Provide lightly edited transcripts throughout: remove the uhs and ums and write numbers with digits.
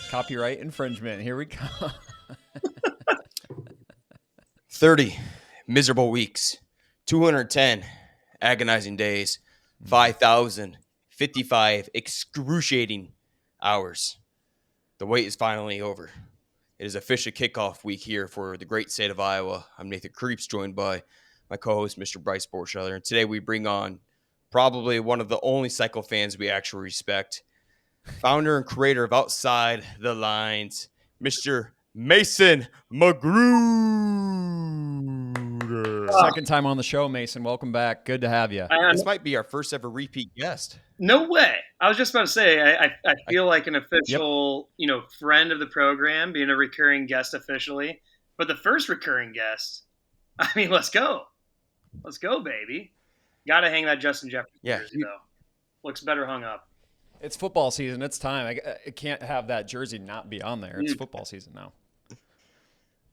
Copyright infringement. Here we go. 30 miserable weeks, 210 agonizing days, 5,055 excruciating hours. The wait is finally over. It is official kickoff week here for the great state of Iowa. I'm Nathan Creeps, joined by my co-host, Mr. Bryce Borchelder. And today we bring on probably one of the only cycle fans we actually respect, founder and creator of OutCYde the Lines, Mr. Mason Magruder. Second time on the show, Mason. Welcome back. Good to have you. This might be our first ever repeat guest. No way. I was just about to say, I feel like an official, friend of the program, being a recurring guest officially. But the first recurring guest, I mean, let's go. Let's go, baby. Got to hang that Justin Jefferson jersey, though. Looks better hung up. It's football season. It's time. I can't have that jersey not be on there. It's football season now.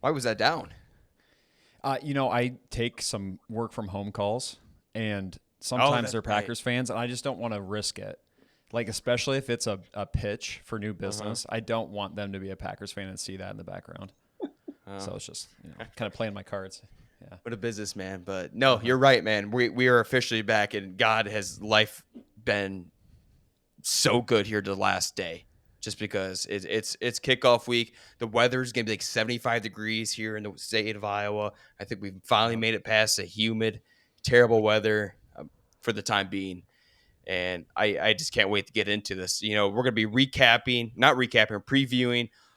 Why was that down? I take some work from home calls, and sometimes they're Packers fans, and I just don't want to risk it. Like, especially if it's a pitch for new business, I don't want them to be a Packers fan and see that in the background. So it's just kind of playing my cards. Yeah. What a businessman. But no, you're right, man. We are officially back, and God, has life been so good here the last day. Just because it's kickoff week. The weather's going to be like 75 degrees here in the state of Iowa. I think we've finally made it past the humid, terrible weather for the time being. And I just can't wait to get into this. We're going to be previewing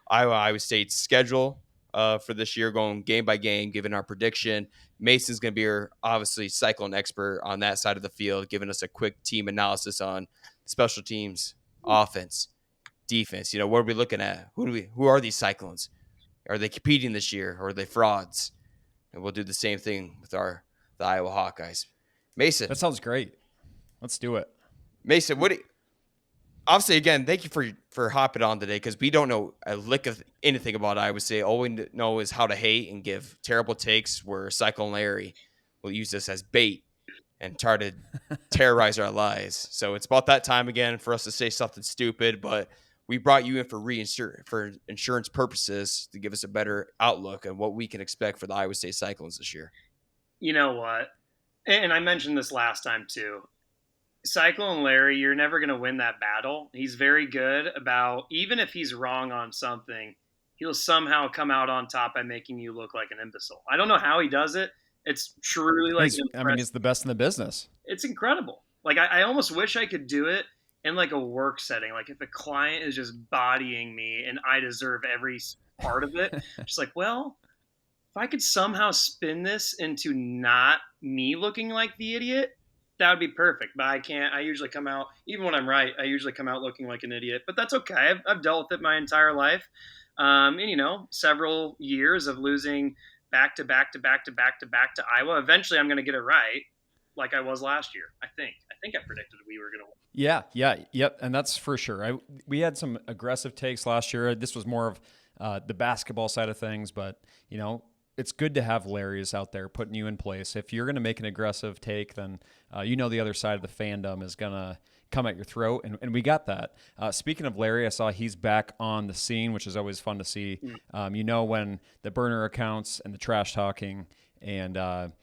Iowa State's schedule for this year, going game by game, giving our prediction. Mason's going to be our, obviously, Cyclone expert on that side of the field, giving us a quick team analysis on special teams, offense, defense. What are we looking at? Who are these Cyclones? Are they competing this year, or are they frauds? And we'll do the same thing with the Iowa Hawkeyes. Mason, that sounds great. Let's do it. Mason, obviously, again, thank you for hopping on today, because we don't know a lick of anything about Iowa State. All we know is how to hate and give terrible takes, where Cyclone Larry will use this as bait and try to terrorize our lives. So it's about that time again for us to say something stupid, but we brought you in for insurance purposes to give us a better outlook on what we can expect for the Iowa State Cyclones this year. You know what? And I mentioned this last time too. Cyclone Larry, you're never going to win that battle. He's very good about, even if he's wrong on something, he'll somehow come out on top by making you look like an imbecile. I don't know how he does it. It's truly he's the best in the business. It's incredible. Like, I almost wish I could do it in like a work setting. Like, if a client is just bodying me and I deserve every part of it, just like, well, if I could somehow spin this into not me looking like the idiot, that would be perfect. But I can't. I usually come out, even when I'm right, I usually come out looking like an idiot. But that's okay. I've dealt with it my entire life. And, several years of losing back to Iowa. Eventually, I'm going to get it right, like I was last year. I think I predicted we were going to win. Yep, and that's for sure. We had some aggressive takes last year. This was more of the basketball side of things, but it's good to have Larry's out there putting you in place. If you're going to make an aggressive take, then the other side of the fandom is going to come at your throat, and we got that. Speaking of Larry, I saw he's back on the scene, which is always fun to see. When the burner accounts and the trash talking and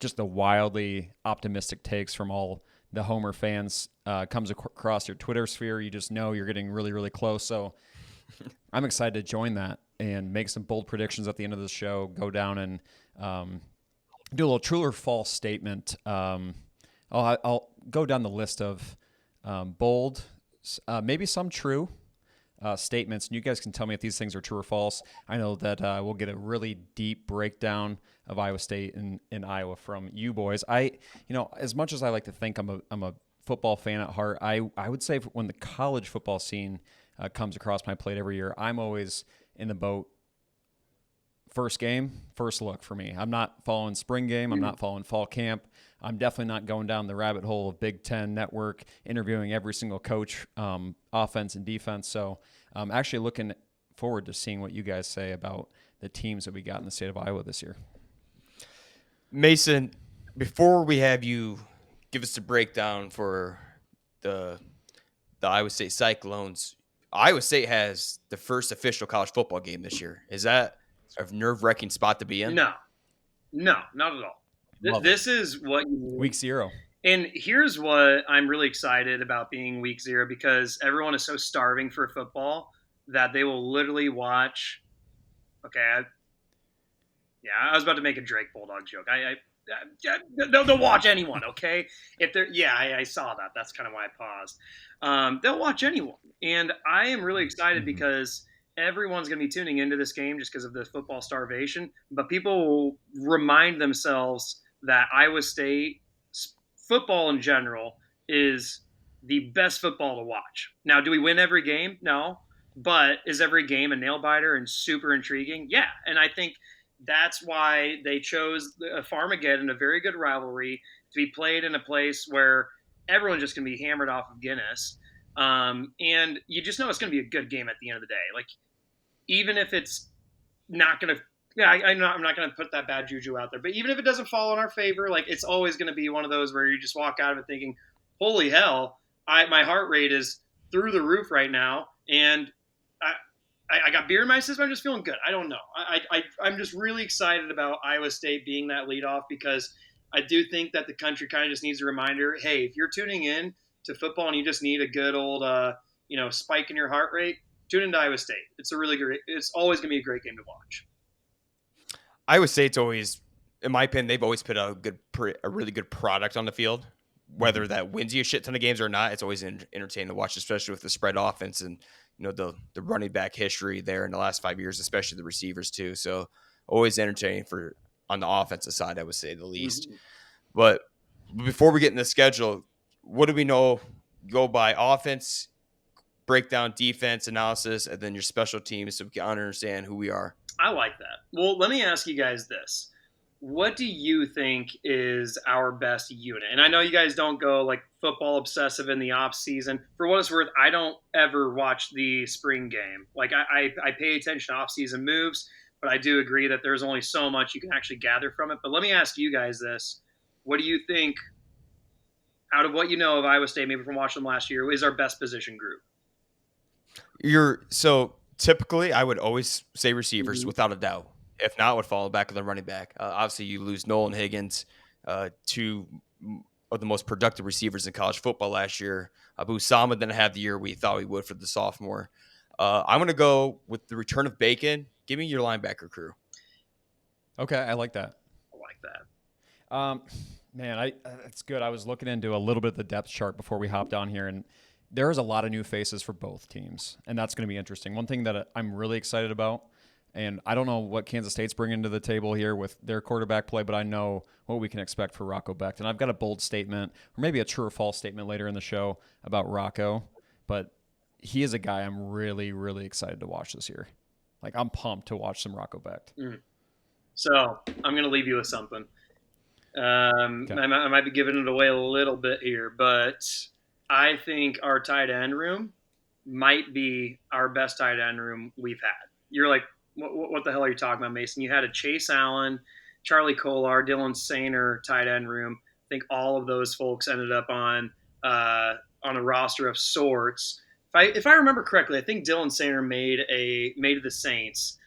just the wildly optimistic takes from all the Homer fans comes across your Twitter sphere, you just know you're getting really, really close. So I'm excited to join that and make some bold predictions at the end of the show, go down and do a little true or false statement. I'll go down the list of bold, maybe some true statements, and you guys can tell me if these things are true or false. I know that we'll get a really deep breakdown of Iowa State and Iowa from you boys. As much as I like to think I'm a football fan at heart, I would say when the college football scene comes across my plate every year, I'm always in the boat. First game, first look for me. I'm not following spring game. I'm not following fall camp. I'm definitely not going down the rabbit hole of Big Ten Network, interviewing every single coach, offense and defense. So I'm actually looking forward to seeing what you guys say about the teams that we got in the state of Iowa this year. Mason, before we have you give us a breakdown for the Iowa State Cyclones, Iowa State has the first official college football game this year. Is that a nerve-wracking spot to be in? No, not at all. Love This is what you need. Week 0. And here's what I'm really excited about being week 0, because everyone is so starving for football that they will literally watch. Okay, I was about to make a Drake Bulldog joke. They'll watch anyone. Okay, if they're I saw that. That's kind of why I paused. They'll watch anyone, and I am really excited because everyone's going to be tuning into this game just because of the football starvation. But people will remind themselves that Iowa State football in general is the best football to watch. Now, do we win every game? No. But is every game a nail biter and super intriguing? Yeah. And I think that's why they chose Farmageddon, a very good rivalry, to be played in a place where everyone's just going to be hammered off of Guinness. And you just know it's going to be a good game at the end of the day. Like, even if it's not going to I'm not going to put that bad juju out there, but even if it doesn't fall in our favor, like, it's always going to be one of those where you just walk out of it thinking, holy hell, my heart rate is through the roof right now. And I got beer in my system. I'm just feeling good. I don't know. I'm just really excited about Iowa State being that leadoff, because I do think that the country kind of just needs a reminder. Hey, if you're tuning in to football and you just need a good old, spike in your heart rate, tune into Iowa State. It's always going to be a great game to watch. Iowa State's always, in my opinion, they've always put out a really good product on the field. Whether that wins you a shit ton of games or not, it's always entertaining to watch, especially with the spread offense and the running back history there in the last 5 years, especially the receivers too. So always entertaining on the offensive side, I would say the least. Mm-hmm. But before we get in the schedule, what do we know? Go by offense, breakdown, defense, analysis, and then your special teams, so we can understand who we are. I like that. Well, let me ask you guys this. What do you think is our best unit? And I know you guys don't go like football obsessive in the off season. For what it's worth, I don't ever watch the spring game. Like, I pay attention to off season moves, but I do agree that there's only so much you can actually gather from it. But let me ask you guys this. What do you think, out of what you know of Iowa State, maybe from watching them last year, is our best position group? So typically I would always say receivers, without a doubt. If not, I would follow back with a running back. Obviously, you lose Nolan Higgins, two of the most productive receivers in college football last year. Abu Sama didn't have the year we thought we would for the sophomore. I'm going to go with the return of Bacon. Give me your linebacker crew. Okay, I like that. Man, it's good. I was looking into a little bit of the depth chart before we hopped on here, and there's a lot of new faces for both teams, and that's going to be interesting. One thing that I'm really excited about, and I don't know what Kansas State's bringing to the table here with their quarterback play, but I know what we can expect for Rocco Becht. And I've got a bold statement, or maybe a true or false statement later in the show about Rocco, but he is a guy I'm really, really excited to watch this year. Like, I'm pumped to watch some Rocco Becht. So I'm going to leave you with something. Okay. I might be giving it away a little bit here, but I think our tight end room might be our best tight end room we've had. You're like, what the hell are you talking about, Mason? You had a Chase Allen, Charlie Kolar, Dylan Sainer tight end room. I think all of those folks ended up on a roster of sorts. If I remember correctly, I think Dylan Sainer made the Saints.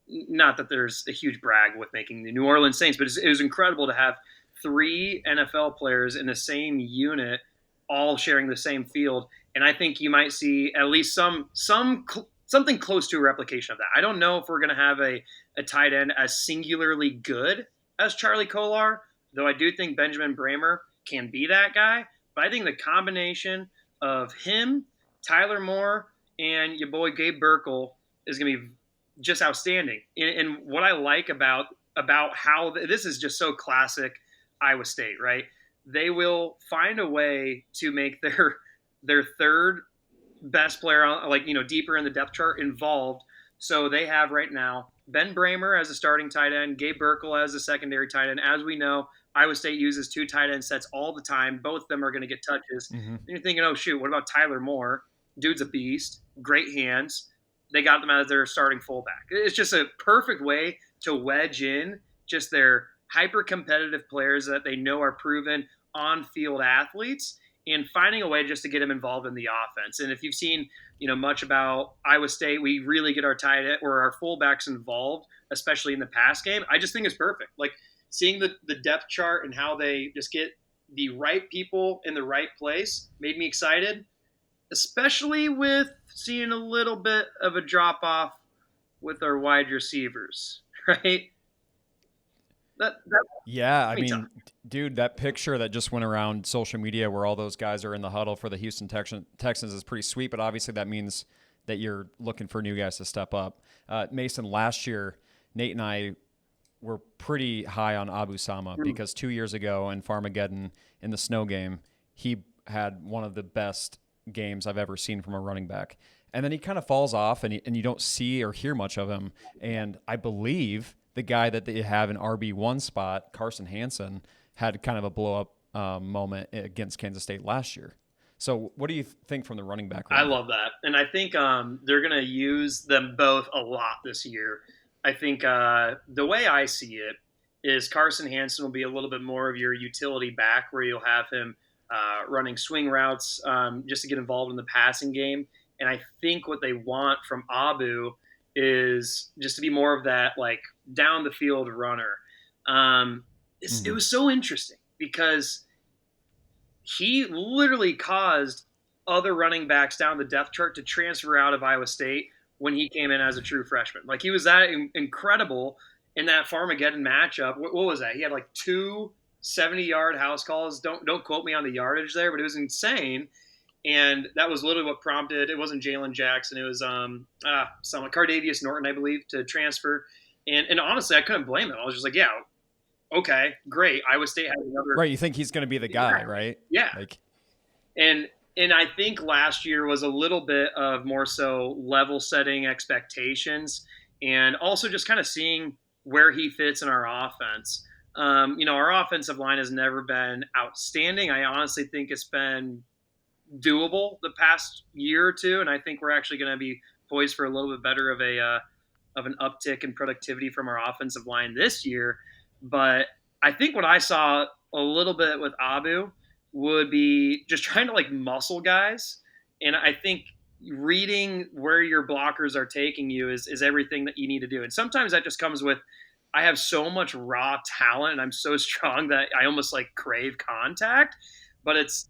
Not that there's a huge brag with making the New Orleans Saints, but it was incredible to have 3 NFL players in the same unit, all sharing the same field. And I think you might see at least something close to a replication of that. I don't know if we're going to have a tight end as singularly good as Charlie Kolar, though I do think Benjamin Bramer can be that guy. But I think the combination of him, Tyler Moore, and your boy Gabe Burkle is going to be just outstanding. And what I like about how this is just so classic Iowa State, right? They will find a way to make their third best player, deeper in the depth chart, involved. So they have right now Ben Bramer as a starting tight end, Gabe Burkle as a secondary tight end. As we know, Iowa State uses 2 tight end sets all the time. Both of them are going to get touches. Mm-hmm. And you're thinking, oh, shoot, what about Tyler Moore? Dude's a beast, great hands. They got them as their starting fullback. It's just a perfect way to wedge in just their hyper-competitive players that they know are proven on-field athletes. and finding a way just to get him involved in the offense. And if you've seen, much about Iowa State, we really get our tight end or our fullbacks involved, especially in the pass game. I just think it's perfect. Like seeing the depth chart and how they just get the right people in the right place made me excited, especially with seeing a little bit of a drop off with our wide receivers, right? Yeah, I mean, dude, that picture that just went around social media where all those guys are in the huddle for the Houston Texans is pretty sweet, but obviously that means that you're looking for new guys to step up. Mason, last year, Nate and I were pretty high on Abu Sama because 2 years ago in Farmageddon in the snow game, he had one of the best games I've ever seen from a running back. And then he kind of falls off and you don't see or hear much of him. And I believe the guy that they have in RB1 spot, Carson Hansen, had kind of a blow-up moment against Kansas State last year. So what do you think from the running back? I love that. And I think they're going to use them both a lot this year. I think the way I see it is Carson Hansen will be a little bit more of your utility back where you'll have him running swing routes just to get involved in the passing game. And I think what they want from Abu is just to be more of that like down the field runner. It was so interesting because he literally caused other running backs down the depth chart to transfer out of Iowa State when he came in as a true freshman. Like he was that incredible in that Farmageddon matchup. What was that? He had like 2 70-yard house calls. Don't quote me on the yardage there, but it was insane. And that was literally what prompted. It wasn't Jalen Jackson. It was someone Cardavius Norton, I believe, to transfer. And honestly, I couldn't blame him. I was just like, yeah, okay, great. Iowa State has another. Right, you think he's going to be the guy, right? Yeah. And I think last year was a little bit of more so level setting expectations and also just kind of seeing where he fits in our offense. Our offensive line has never been outstanding. I honestly think it's been doable the past year or two, and I think we're actually going to be poised for a little bit better of an uptick in productivity from our offensive line this year. But I think what I saw a little bit with Abu would be just trying to like muscle guys, and I think reading where your blockers are taking you is everything that you need to do. And sometimes that just comes with I have so much raw talent and I'm so strong that I almost like crave contact, but it's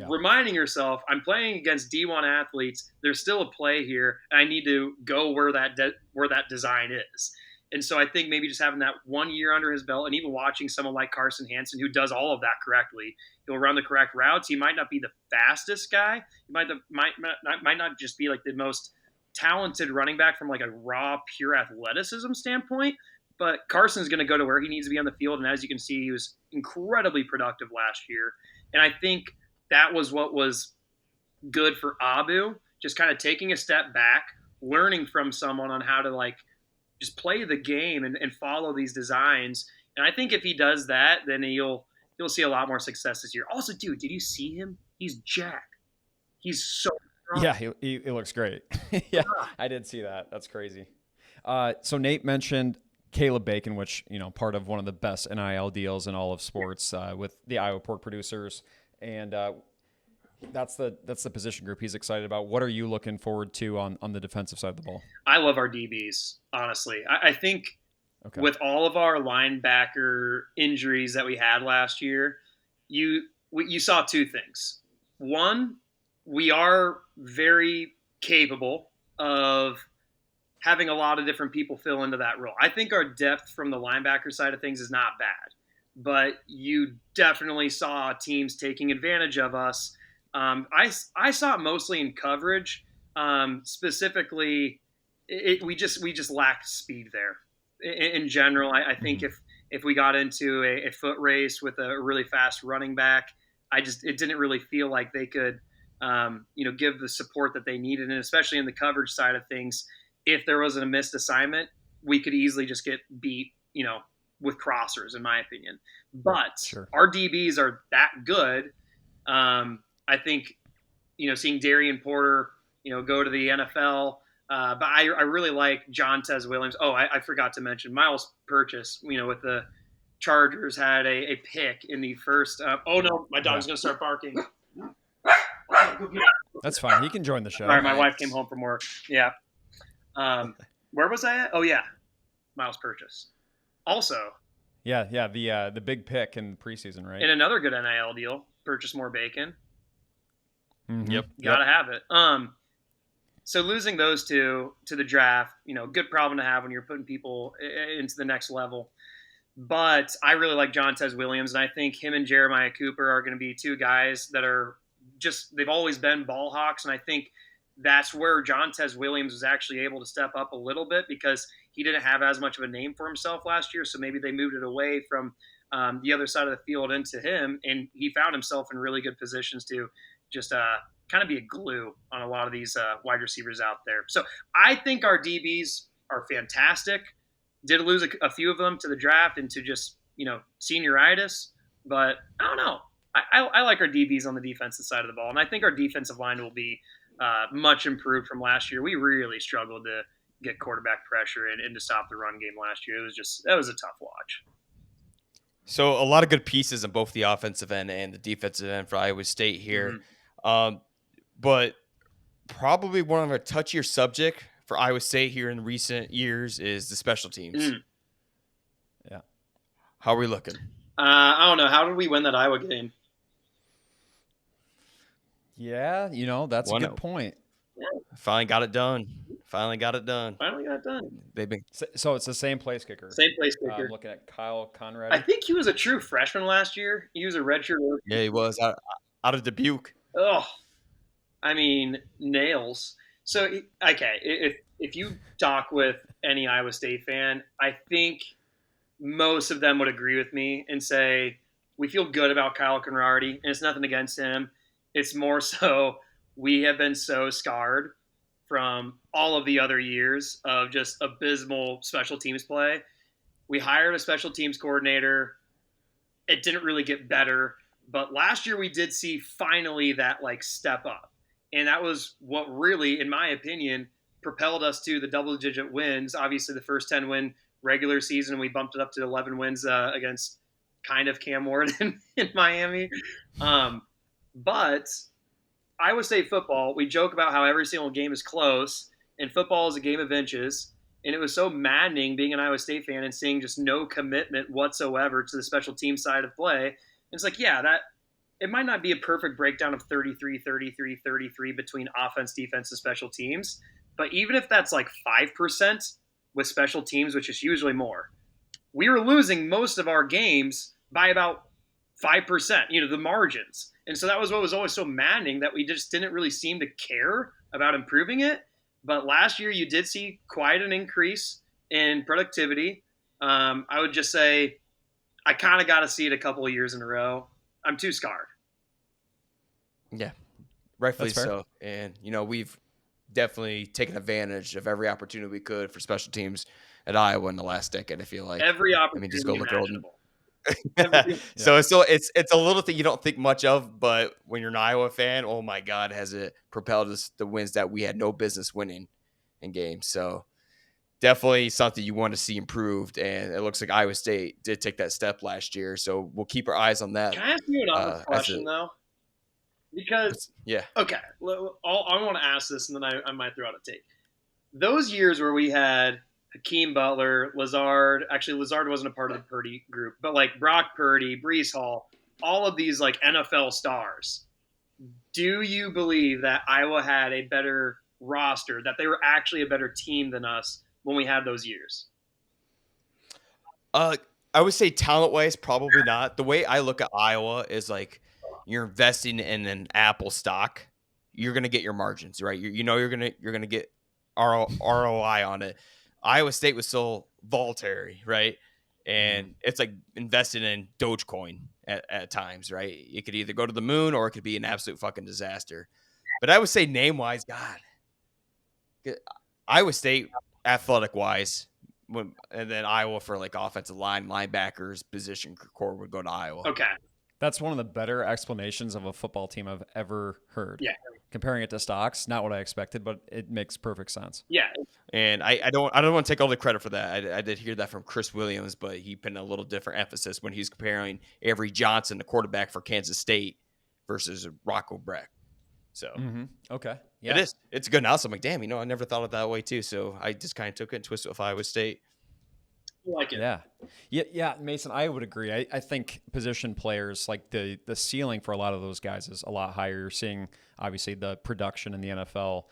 reminding yourself, I'm playing against D1 athletes. There's still a play here, and I need to go where that design is. And so I think maybe just having that 1 year under his belt, and even watching someone like Carson Hansen, who does all of that correctly, he'll run the correct routes. He might not be the fastest guy. He might not just be like the most talented running back from like a raw, pure athleticism standpoint. But Carson's going to go to where he needs to be on the field, and as you can see, he was incredibly productive last year. And I think that was what was good for Abu, just kind of taking a step back, learning from someone on how to like just play the game and follow these designs. And I think if he does that, then you'll see a lot more success this year. Also, dude, did you see him? He's jacked. He's so strong. Yeah, he looks great. Yeah, I did see that. That's crazy. So Nate mentioned Caleb Bacon, which, part of one of the best NIL deals in all of sports with the Iowa Pork Producers. And that's the position group he's excited about. What are you looking forward to on the defensive side of the ball? I love our DBs, honestly. I think with all of our linebacker injuries that we had last year, you saw 2 things. One, we are very capable of having a lot of different people fill into that role. I think our depth from the linebacker side of things is not bad, but you definitely saw teams taking advantage of us. I saw it mostly in coverage. Specifically, we just lacked speed there. In general, I think if we got into a foot race with a really fast running back, it didn't really feel like they could, give the support that they needed, and especially in the coverage side of things. If there wasn't a missed assignment, we could easily just get beat, with crossers, in my opinion. But our DBs are that good. I think, seeing Darian Porter, go to the NFL. But I really like John Tez Williams. Oh, I forgot to mention Miles Purchase, with the Chargers had a pick in the first. Oh, no, my dog's going to start barking. That's fine. He can join the show. Sorry, my wife came home from work. Yeah. Where was I at? Oh yeah, Miles Purchase. Also, Yeah. The big pick in preseason, right? in another good NIL deal, purchase more bacon. Mhm. Yep. Gotta have it. So losing those two to the draft, good problem to have when you're putting people into the next level. But I really like John Tez Williams, and I think him and Jeremiah Cooper are going to be two guys that are they've always been ball hawks. And I think that's where John Tez Williams was actually able to step up a little bit because he didn't have as much of a name for himself last year. So maybe they moved it away from the other side of the field into him, and he found himself in really good positions to just kind of be a glue on a lot of these wide receivers out there. So I think our DBs are fantastic. Did lose a few of them to the draft and to just, senioritis. But I don't know. I like our DBs on the defensive side of the ball. And I think our defensive line will be much improved from last year. We really struggled to get quarterback pressure and to stop the run game last year. That was a tough watch. So a lot of good pieces on both the offensive end and the defensive end for Iowa State here. Mm-hmm. But probably one of our touchier subject for Iowa State here in recent years is the special teams. Yeah. How are we looking? I don't know. How did we win that Iowa game? Yeah, that's a good point. Finally got it done. Finally got it done. They've been So it's the same place kicker. Same place kicker. I'm looking at Kyle Conrad. I think he was a true freshman last year. He was a redshirt. Yeah, he was out of Dubuque. Oh, I mean, nails. So, okay, if you talk with any Iowa State fan, I think most of them would agree with me and say we feel good about Kyle Conradi, and it's nothing against him. It's more so we have been so scarred from all of the other years of just abysmal special teams play. We hired a special teams coordinator. It didn't really get better, but last year we did see finally that step up. And that was what really, in my opinion, propelled us to the double-digit wins. Obviously, the first 10-win regular season, we bumped it up to 11 wins against kind of Cam Ward in Miami. But Iowa State football, we joke about how every single game is close, and football is a game of inches. And it was so maddening being an Iowa State fan and seeing just no commitment whatsoever to the special team side of play. And it's it might not be a perfect breakdown of 33, 33, 33 between offense, defense, and special teams. But even if that's 5% with special teams, which is usually more, we were losing most of our games by about 5%, the margins. And so that was what was always so maddening, that we just didn't really seem to care about improving it. But last year you did see quite an increase in productivity. I would just say I kind of got to see it a couple of years in a row. I'm too scarred. Yeah, rightfully so. And, we've definitely taken advantage of every opportunity we could for special teams at Iowa in the last decade, I feel like. Every opportunity just go look imaginable. So it's a little thing you don't think much of, but when you're an Iowa fan, oh my God, has it propelled us the wins that we had no business winning in games. So definitely something you want to see improved, and it looks like Iowa State did take that step last year. So we'll keep our eyes on that. Can I ask you an honest question though? Because okay, I want to ask this, and then I might throw out a take. Those years where we had Hakeem Butler, Lazard. Actually, Lazard wasn't a part of the Purdy group, but Brock Purdy, Breece Hall, all of these NFL stars. Do you believe that Iowa had a better roster, that they were actually a better team than us when we had those years? I would say talent-wise, probably not. The way I look at Iowa is you're investing in an Apple stock. You're gonna get your margins, right? You're gonna get ROI on it. Iowa State was so voluntary, right? And it's investing in Dogecoin at times, right? It could either go to the moon or it could be an absolute fucking disaster. But I would say name-wise, God, Iowa State athletic-wise, and then Iowa for offensive line, linebackers, position core would go to Iowa. Okay. That's one of the better explanations of a football team I've ever heard. Yeah. Comparing it to stocks, not what I expected, but it makes perfect sense. Yeah. And I don't want to take all the credit for that. I did hear that from Chris Williams, but he put in a little different emphasis when he's comparing Avery Johnson, the quarterback for Kansas State, versus Rocco Breck. So Okay. it is. It's good now. So I'm like, damn, I never thought of it that way too. So I just kind of took it and twisted it with Iowa State. I like it. Yeah, Mason, I would agree. I think position players, like the ceiling for a lot of those guys is a lot higher. You're seeing obviously the production in the NFL.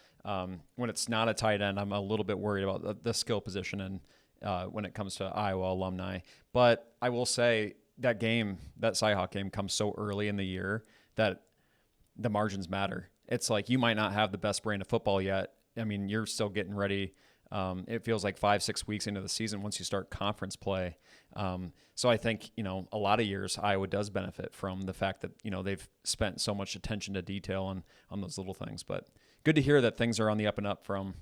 When it's not a tight end, I'm a little bit worried about the skill position and when it comes to Iowa alumni. But I will say that Cyhawk game comes so early in the year that the margins matter. It's like you might not have the best brand of football yet. I mean, you're still getting ready. It feels like 5-6 weeks into the season once you start conference play. So I think, a lot of years Iowa does benefit from the fact that, they've spent so much attention to detail on those little things. But good to hear that things are on the up and up from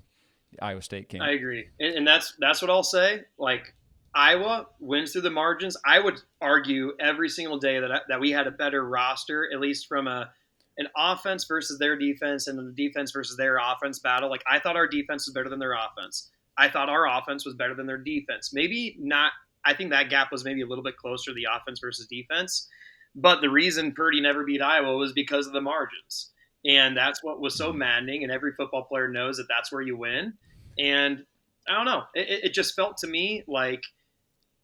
the Iowa State game. I agree. And that's what I'll say. Like, Iowa wins through the margins. I would argue every single day that we had a better roster, at least from an offense versus their defense and the defense versus their offense battle. Like, I thought our defense was better than their offense. I thought our offense was better than their defense. Maybe not. I think that gap was maybe a little bit closer to the offense versus defense. But the reason Purdy never beat Iowa was because of the margins. And that's what was so maddening. And every football player knows that that's where you win. And I don't know. It just felt to me like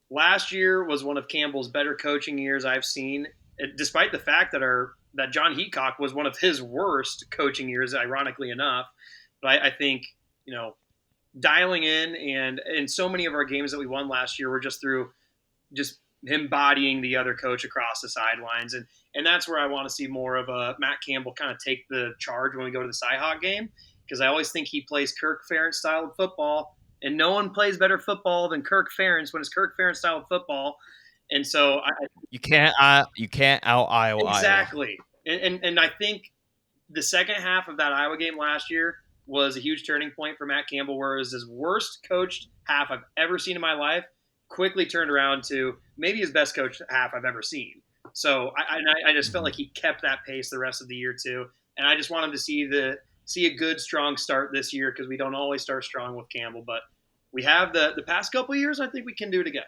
last year was one of Campbell's better coaching years I've seen, despite the fact that John Heacock was one of his worst coaching years, ironically enough. But I think, dialing in so many of our games that we won last year were just through just him bodying the other coach across the sidelines. And that's where I want to see more of a Matt Campbell kind of take the charge when we go to the Cyhawk game, because I always think he plays Kirk Ferentz style of football, and no one plays better football than Kirk Ferentz when it's Kirk Ferentz style of football. And so you can't out Iowa. Exactly. And I think the second half of that Iowa game last year was a huge turning point for Matt Campbell, where it was his worst coached half I've ever seen in my life, quickly turned around to maybe his best coached half I've ever seen. So I just felt like he kept that pace the rest of the year too. And I just wanted to see a good, strong start this year, because we don't always start strong with Campbell, but we have the past couple of years. I think we can do it again.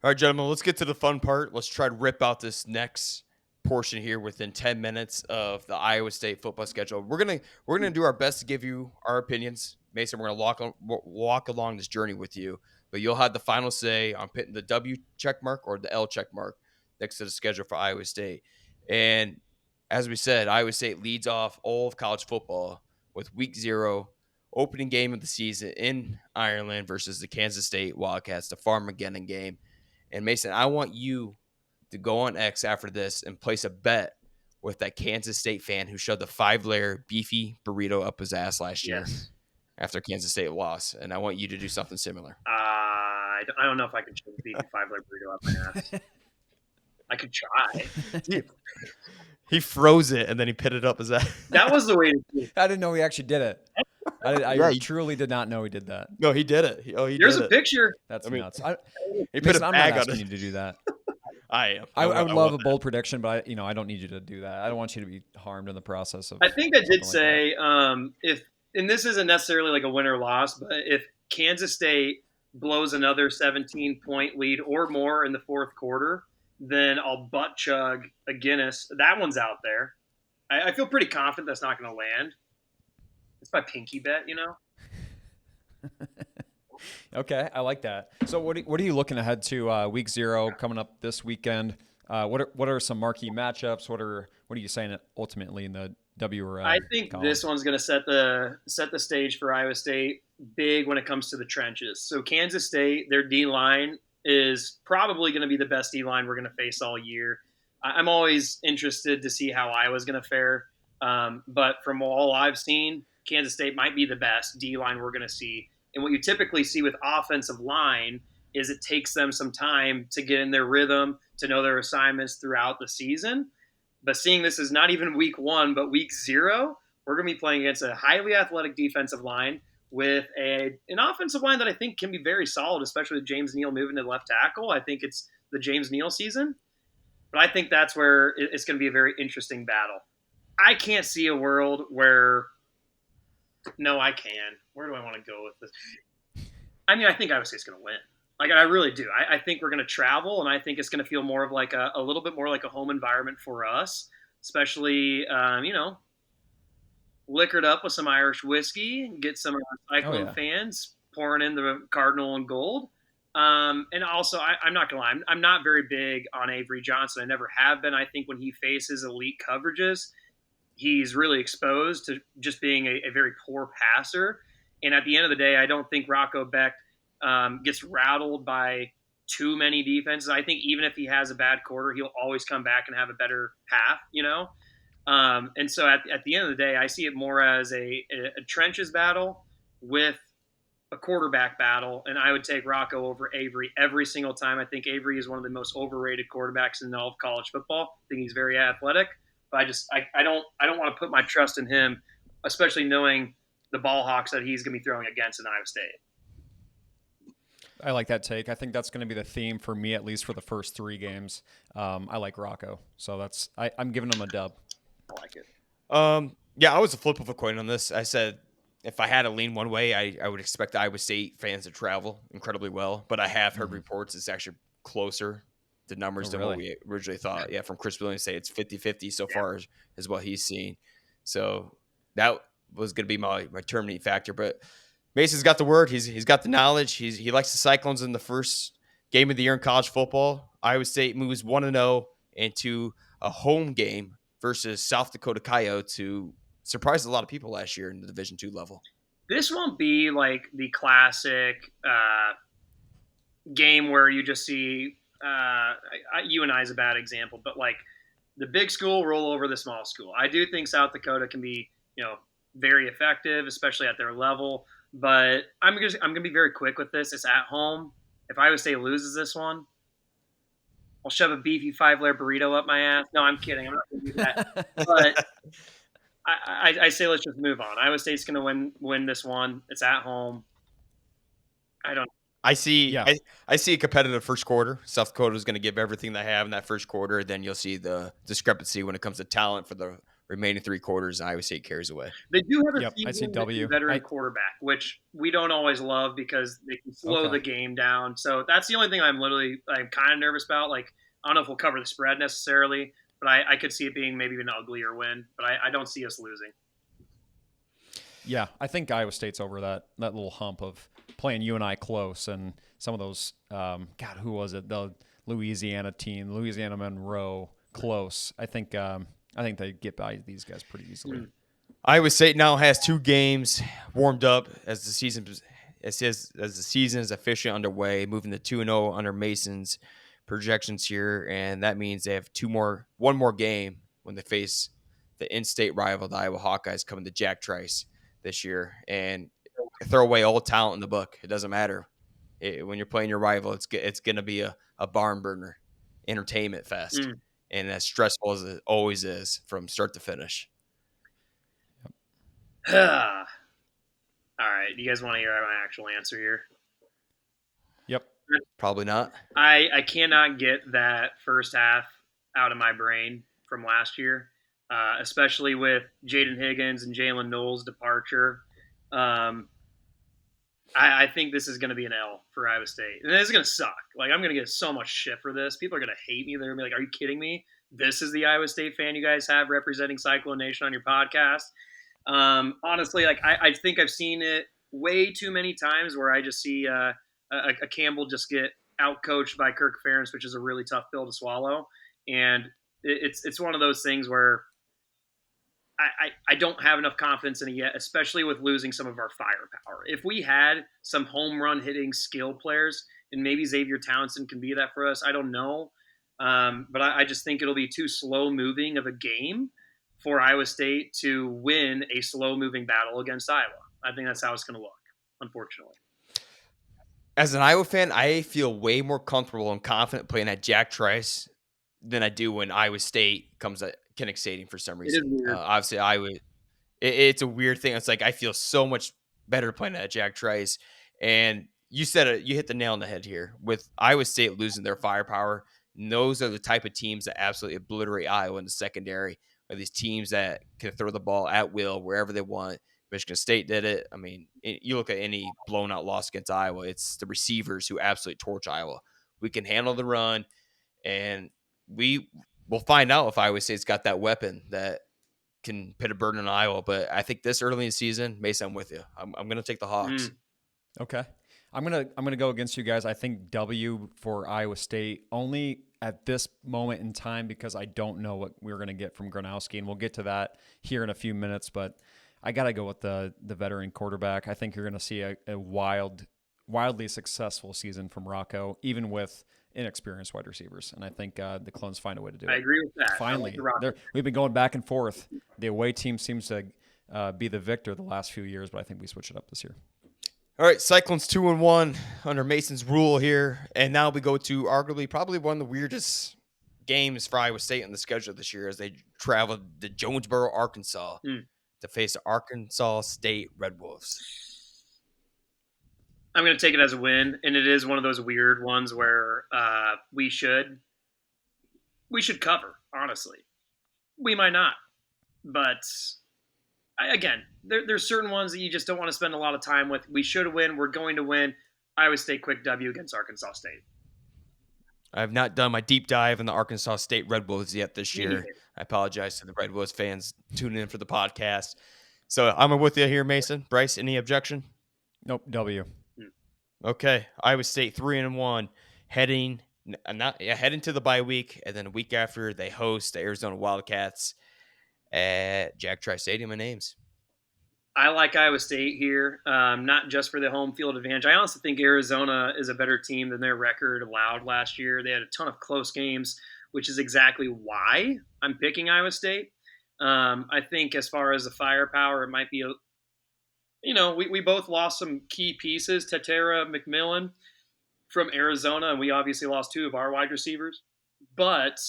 All right, gentlemen, let's get to the fun part. Let's try to rip out this next portion here within 10 minutes of the Iowa State football schedule. We're gonna do our best to give you our opinions. Mason, we're gonna walk along this journey with you, but you'll have the final say on pitting the W check mark or the L check mark next to the schedule for Iowa State. And as we said, Iowa State leads off all of college football with Week 0, opening game of the season in Ireland versus the Kansas State Wildcats, the Farmageddon game. And Mason, I want you to go on X after this and place a bet with that Kansas State fan who shoved the 5-layer beefy burrito up his ass last year after Kansas State lost. And I want you to do something similar. I don't know if I can shove the beefy 5-layer burrito up my ass. I could try. He froze it and then he put it up his ass. That was the way to do it. I didn't know he actually did it. I truly did not know he did that. No, he did it. There's a picture. That's nuts. He put a I'm bag not on asking it. you to do that. I am. I would love a bold prediction, but I don't need you to do that. I don't want you to be harmed in the process of. I think I did say if, and this isn't necessarily like a win or loss, but if Kansas State blows another 17-point lead or more in the fourth quarter, then I'll butt chug a Guinness. That one's out there. I feel pretty confident that's not going to land. It's my pinky bet, Okay, I like that. So what are you looking ahead to Week 0 coming up this weekend? What are some marquee matchups? What are you saying ultimately in the W or L? I think column? this one's going to set the stage for Iowa State big when it comes to the trenches. So Kansas State, their D-line is probably going to be the best D-line we're going to face all year. I'm always interested to see how Iowa's going to fare. But from all I've seen, Kansas State might be the best D-line we're going to see. And what you typically see with offensive line is it takes them some time to get in their rhythm, to know their assignments throughout the season. But seeing this is not even Week 1, but Week 0, we're going to be playing against a highly athletic defensive line with an offensive line that I think can be very solid, especially with James Neal moving to left tackle. I think it's the James Neal season. But I think that's where it's going to be a very interesting battle. I can't see a world where – no, I can. Where do I want to go with this? I mean, I think Iowa State's going to win. Like, I really do. I think we're going to travel, and I think it's going to feel more of like a little bit more like a home environment for us. especially liquored up with some Irish whiskey, get some Oh Cyclone yeah. fans pouring in the Cardinal and gold. And also, I'm not gonna lie, I'm not very big on Avery Johnson. I never have been. I think when he faces elite coverages, he's really exposed to just being a very poor passer. And at the end of the day, I don't think Rocco Beck gets rattled by too many defenses. I think even if he has a bad quarter, he'll always come back and have a better half, and so at the end of the day, I see it more as a trenches battle with a quarterback battle, and I would take Rocco over Avery every single time. I think Avery is one of the most overrated quarterbacks in all of college football. I think he's very athletic, but I don't want to put my trust in him, especially knowing the ball hawks that he's going to be throwing against in Iowa State. I like that take. I think that's going to be the theme for me, at least for the first 3 games. I like Rocco, so I'm giving him a dub. I like it. Yeah, I was a flip of a coin on this. I said if I had to lean one way, I would expect Iowa State fans to travel incredibly well. But I have heard reports it's actually closer to numbers than what we originally thought. Yeah, from Chris Williams say it's 50-50 so far is what he's seen. So that was going to be my terminating factor. But Mason's got the word. He's got the knowledge. He likes the Cyclones in the first game of the year in college football. Iowa State moves 1-0 into a home game versus South Dakota Coyotes, who surprised a lot of people last year in the Division II level. This won't be like the classic game where you just see UNI is a bad example, but like the big school roll over the small school. I do think South Dakota can be, very effective, especially at their level. But I'm gonna be very quick with this. It's at home. If Iowa State loses this one, I'll shove a beefy 5-layer burrito up my ass. No, I'm kidding. I'm not gonna do that. But I say let's just move on. Iowa State's gonna win this one. It's at home. I don't. I see a competitive first quarter. South Dakota is going to give everything they have in that first quarter. Then you'll see the discrepancy when it comes to talent for the remaining 3 quarters. And Iowa State carries away. They do have a I see seasoned W. veteran quarterback, which we don't always love because they can slow the game down. So that's the only thing I'm kind of nervous about. Like, I don't know if we'll cover the spread necessarily, but I could see it being maybe an uglier win. But I don't see us losing. Yeah, I think Iowa State's over that little hump of playing UNI close and some of those. Who was it? The Louisiana team, Louisiana Monroe close. I think they get by these guys pretty easily. Iowa State now has 2 games warmed up as the season is officially underway, moving to 2-0 under Mason's projections here, and that means they have one more game when they face the in-state rival, the Iowa Hawkeyes, coming to Jack Trice this year, and throw away all talent in the book. It doesn't matter. When you're playing your rival, it's going to be a barn burner, entertainment fest, and as stressful as it always is from start to finish. All right, do you guys want to hear my actual answer here? Yep. Probably not. I cannot get that first half out of my brain from last year, especially with Jaden Higgins and Jalen Knowles' departure. I think this is going to be an L for Iowa State. And this is going to suck. Like, I'm going to get so much shit for this. People are going to hate me. They're going to be like, are you kidding me? This is the Iowa State fan you guys have representing Cyclone Nation on your podcast. Honestly, like, I think I've seen it way too many times where I just see a Campbell just get outcoached by Kirk Ferentz, which is a really tough pill to swallow. And it's one of those things where I don't have enough confidence in it yet, especially with losing some of our firepower. If we had some home run hitting skill players, and maybe Xavier Townsend can be that for us, I don't know. But I just think it'll be too slow moving of a game for Iowa State to win a slow moving battle against Iowa. I think that's how it's going to look, unfortunately. As an Iowa fan, I feel way more comfortable and confident playing at Jack Trice than I do when Iowa State comes at Kinnick Stadium for some reason. Obviously, it's a weird thing. It's like I feel so much better playing at Jack Trice. And you said it, you hit the nail on the head here. With Iowa State losing their firepower, those are the type of teams that absolutely obliterate Iowa in the secondary. Are these teams that can throw the ball at will wherever they want. Michigan State did it. I mean, you look at any blown out loss against Iowa, it's the receivers who absolutely torch Iowa. We can handle the run, and we we'll find out if Iowa State's got that weapon that can put a burden on Iowa. But I think this early in the season, Mason, I'm with you. I'm going to take the Hawks. Okay. I'm gonna go against you guys. I think W for Iowa State only at this moment in time because I don't know what we're gonna get from Gronowski, and we'll get to that here in a few minutes. But I gotta go with the veteran quarterback. I think you're gonna see a wildly successful season from Rocco, even with inexperienced wide receivers. And I think the Clones find a way to do it. I agree with that. Finally, I like we've been going back and forth. The away team seems to be the victor the last few years, but I think we switch it up this year. All right, Cyclones 2-1 under Mason's rule here. And now we go to arguably probably one of the weirdest games for Iowa State on the schedule this year as they travel to Jonesboro, Arkansas to face the Arkansas State Red Wolves. I'm going to take it as a win, and it is one of those weird ones where we should cover, honestly. We might not, but again, there's certain ones that you just don't want to spend a lot of time with. We should win. We're going to win. Iowa State quick W against Arkansas State. I have not done my deep dive in the Arkansas State Red Wolves yet this year. I apologize to the Red Wolves fans tuning in for the podcast. So I'm with you here, Mason. Bryce, any objection? Nope, W. Okay, Iowa State 3-1, heading to the bye week, and then a week after they host the Arizona Wildcats at Jack Trice Stadium in Ames. I like Iowa State here, not just for the home field advantage. I honestly think Arizona is a better team than their record allowed last year. They had a ton of close games, which is exactly why I'm picking Iowa State. I think as far as the firepower, it might be we both lost some key pieces. Tatera McMillan from Arizona, and we obviously lost two of our wide receivers. But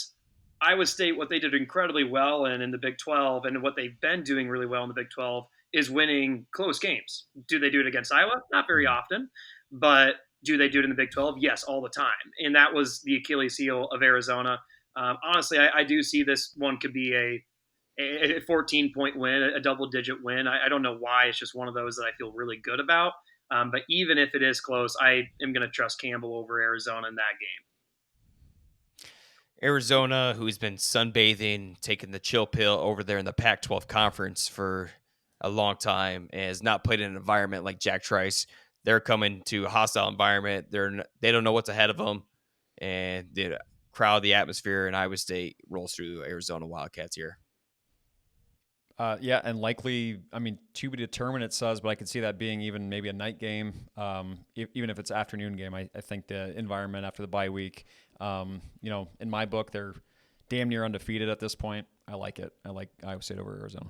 Iowa State, what they did incredibly well in the Big 12, and what they've been doing really well in the Big 12, is winning close games. Do they do it against Iowa? Not very often. But do they do it in the Big 12? Yes, all the time. And that was the Achilles heel of Arizona. Honestly, I do see this one could be a 14-point win, a double-digit win. I don't know why. It's just one of those that I feel really good about. But even if it is close, I am going to trust Campbell over Arizona in that game. Arizona, who's been sunbathing, taking the chill pill over there in the Pac-12 conference for a long time, and has not played in an environment like Jack Trice. They're coming to a hostile environment. They don't know what's ahead of them, and the crowd, the atmosphere in Iowa State rolls through Arizona Wildcats here. Yeah, and likely, to be determined, it says, but I could see that being even maybe a night game, even if it's afternoon game. I think the environment after the bye week, in my book, they're damn near undefeated at this point. I like it. I like Iowa State over Arizona.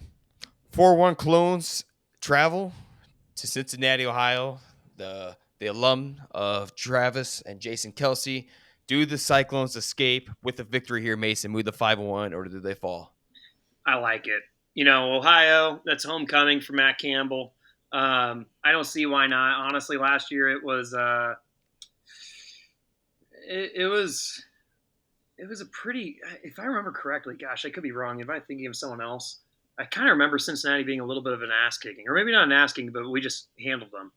4-1 Clones travel to Cincinnati, Ohio. The alum of Travis and Jason Kelsey. Do the Cyclones escape with a victory here, Mason? Move the 5-1, or do they fall? I like it. Ohio, that's homecoming for Matt Campbell. I don't see why not. Honestly, last year it was it was a pretty, if I remember correctly, gosh, I could be wrong. If I'm thinking of someone else, I kind of remember Cincinnati being a little bit of an ass kicking, or maybe not an ass kicking, but we just handled them.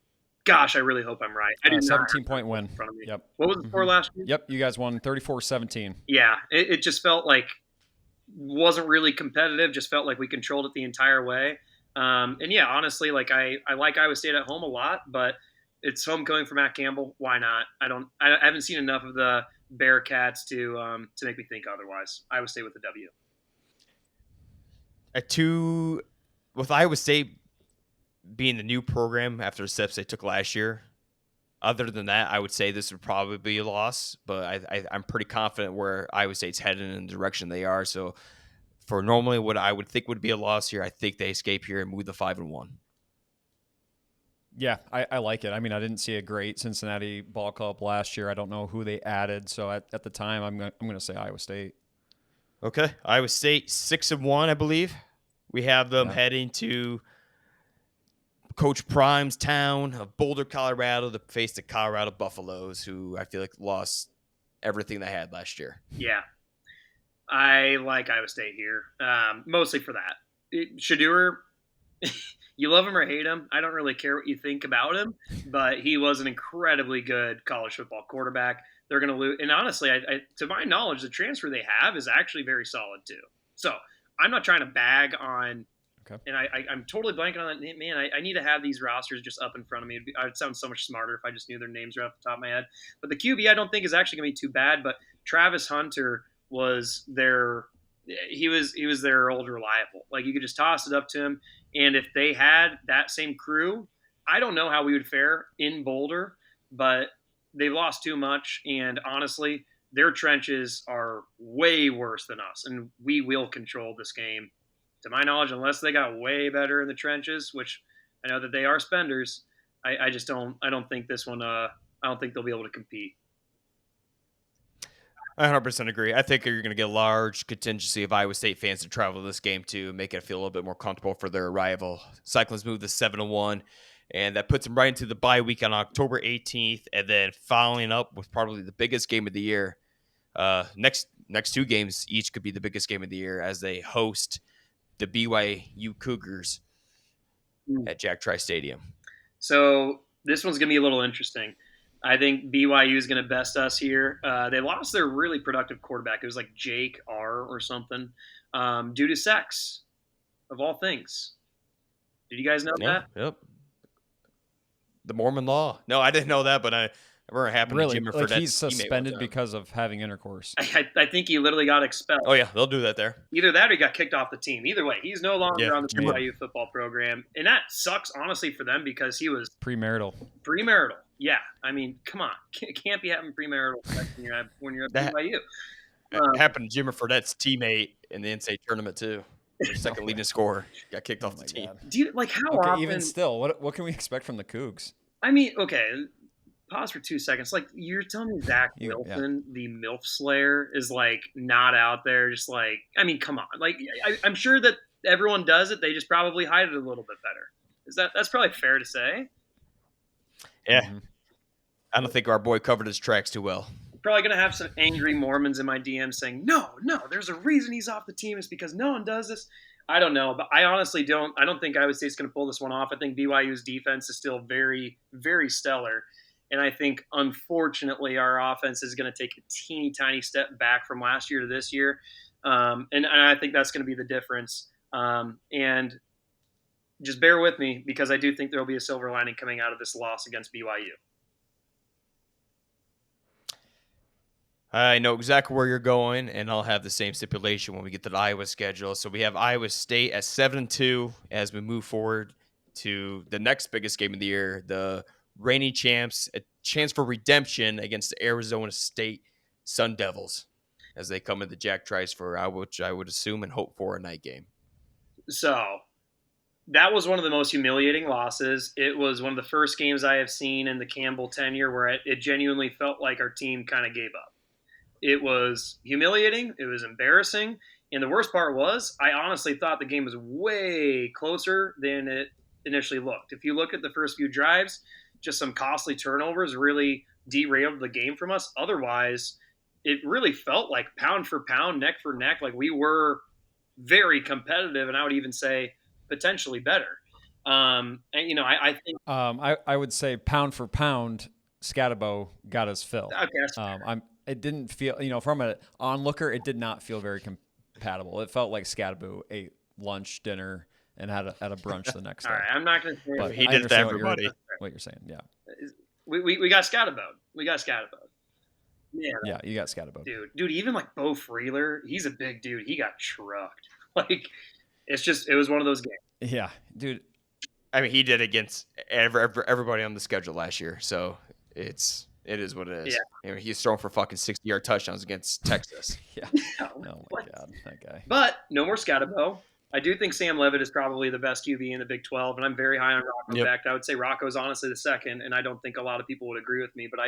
Gosh, I really hope I'm right. I did 17-point win. In front of me. Yep. What was the score last year? Yep, you guys won 34-17. Yeah, it just felt like wasn't really competitive. Just felt like we controlled it the entire way. And yeah, honestly, like I like Iowa State at home a lot, but it's homecoming for Matt Campbell. Why not? I haven't seen enough of the Bearcats to make me think otherwise. Iowa State with the W. With Iowa State being the new program after the steps they took last year, other than that, I would say this would probably be a loss, but I'm pretty confident where Iowa State's headed in the direction they are. So for normally what I would think would be a loss here, I think they escape here and move the 5-1. Yeah, I like it. I didn't see a great Cincinnati ball club last year. I don't know who they added. So at the time, I'm going to say Iowa State. Okay. Iowa State 6-1, I believe. We have them heading to Coach Prime's town of Boulder, Colorado, to face the Colorado Buffaloes, who I feel like lost everything they had last year. Yeah. I like Iowa State here, mostly for that. Shadur, you love him or hate him. I don't really care what you think about him, but he was an incredibly good college football quarterback. they're going to lose. And honestly, to my knowledge, the transfer they have is actually very solid too. So I'm not trying to bag on. Okay. And I'm totally blanking on that. Man, I need to have these rosters just up in front of me. I'd sound so much smarter if I just knew their names right off the top of my head. But the QB I don't think is actually going to be too bad. But Travis Hunter was their old reliable. Like you could just toss it up to him. And if they had that same crew, I don't know how we would fare in Boulder, but they've lost too much. And honestly, their trenches are way worse than us. And we will control this game. To my knowledge, unless they got way better in the trenches, which I know that they are spenders, I just don't. I don't think this one. I don't think they'll be able to compete. I 100% agree. I think you're going to get a large contingency of Iowa State fans to travel to this game to make it feel a little bit more comfortable for their arrival. Cyclones moved to 7-1, and that puts them right into the bye week on October 18th, and then following up with probably the biggest game of the year. Next two games each could be the biggest game of the year as they host the BYU Cougars at Jack Trice Stadium. So this one's going to be a little interesting. I think BYU is going to best us here. They lost their really productive quarterback. It was like Jake R or something due to sex, of all things. Did you guys know that? Yep. The Mormon law. No, I didn't know that, but I remember it happened Really? to Jimmy Like Fredette's he's suspended because of having intercourse. I think he literally got expelled. Oh, yeah, they'll do that there. Either that or he got kicked off the team. Either way, he's no longer on the Jimmy. BYU football program. And that sucks, honestly, for them because he was Premarital. Yeah. I mean, come on. It can't be having premarital sex when you're at BYU. That happened to Jimmy Fredette's teammate in the NCAA tournament, too. Their second leading scorer got kicked off the team. God. Do you, like, how Okay, often? even still, what can we expect from the Cougs? I mean, okay, pause for 2 seconds. Like, you're telling me Zach Yeah. Wilson, the MILF Slayer, is, like, not out there just, like, I mean, come on. Like, I'm sure that everyone does it. They just probably hide it a little bit better. That's probably fair to say? Yeah. Mm-hmm. I don't think our boy covered his tracks too well. Probably going to have some angry Mormons in my DM saying, no, there's a reason he's off the team. It's because no one does this. I don't know, but I honestly don't. I don't think Iowa State's going to pull this one off. I think BYU's defense is still very, very stellar. And I think, unfortunately, our offense is going to take a teeny tiny step back from last year to this year. And I think that's going to be the difference. And just bear with me because I do think there will be a silver lining coming out of this loss against BYU. I know exactly where you're going, and I'll have the same stipulation when we get to the Iowa schedule. So we have Iowa State at 7-2 as we move forward to the next biggest game of the year, the reigning champs, a chance for redemption against the Arizona State Sun Devils as they come into Jack Trice for which I would assume and hope for a night game. So that was one of the most humiliating losses. It was one of the first games I have seen in the Campbell tenure where it genuinely felt like our team kind of gave up. It was humiliating. It was embarrassing. And the worst part was I honestly thought the game was way closer than it initially looked. If you look at the first few drives, just some costly turnovers really derailed the game from us. Otherwise, it really felt like pound for pound, neck for neck, like we were very competitive, and I would even say potentially better. And, you know, I think I would say pound for pound, Scatabo got his fill. okay, It didn't feel, from an onlooker, it did not feel very compatible. It felt like Scatabo ate lunch, dinner, and had a brunch the next day. all right, I'm not going to say But He I did it to understand everybody. What you're saying, yeah. we got scatterbowed. We got scatterbowed. Yeah, you got Scatabo. Dude, even like Bo Freeler, he's a big dude. He got trucked. Like, it was one of those games. Yeah, dude. I mean, he did against everybody on the schedule last year, so it is what it is. Yeah. You know, he's throwing for fucking 60-yard touchdowns against Texas. Yeah. No, Oh my God, that guy. But no more Scatterbo. I do think Sam Levitt is probably the best QB in the Big 12, and I'm very high on Rocco Yep. Becht. I would say Rocco's honestly the second, and I don't think a lot of people would agree with me, but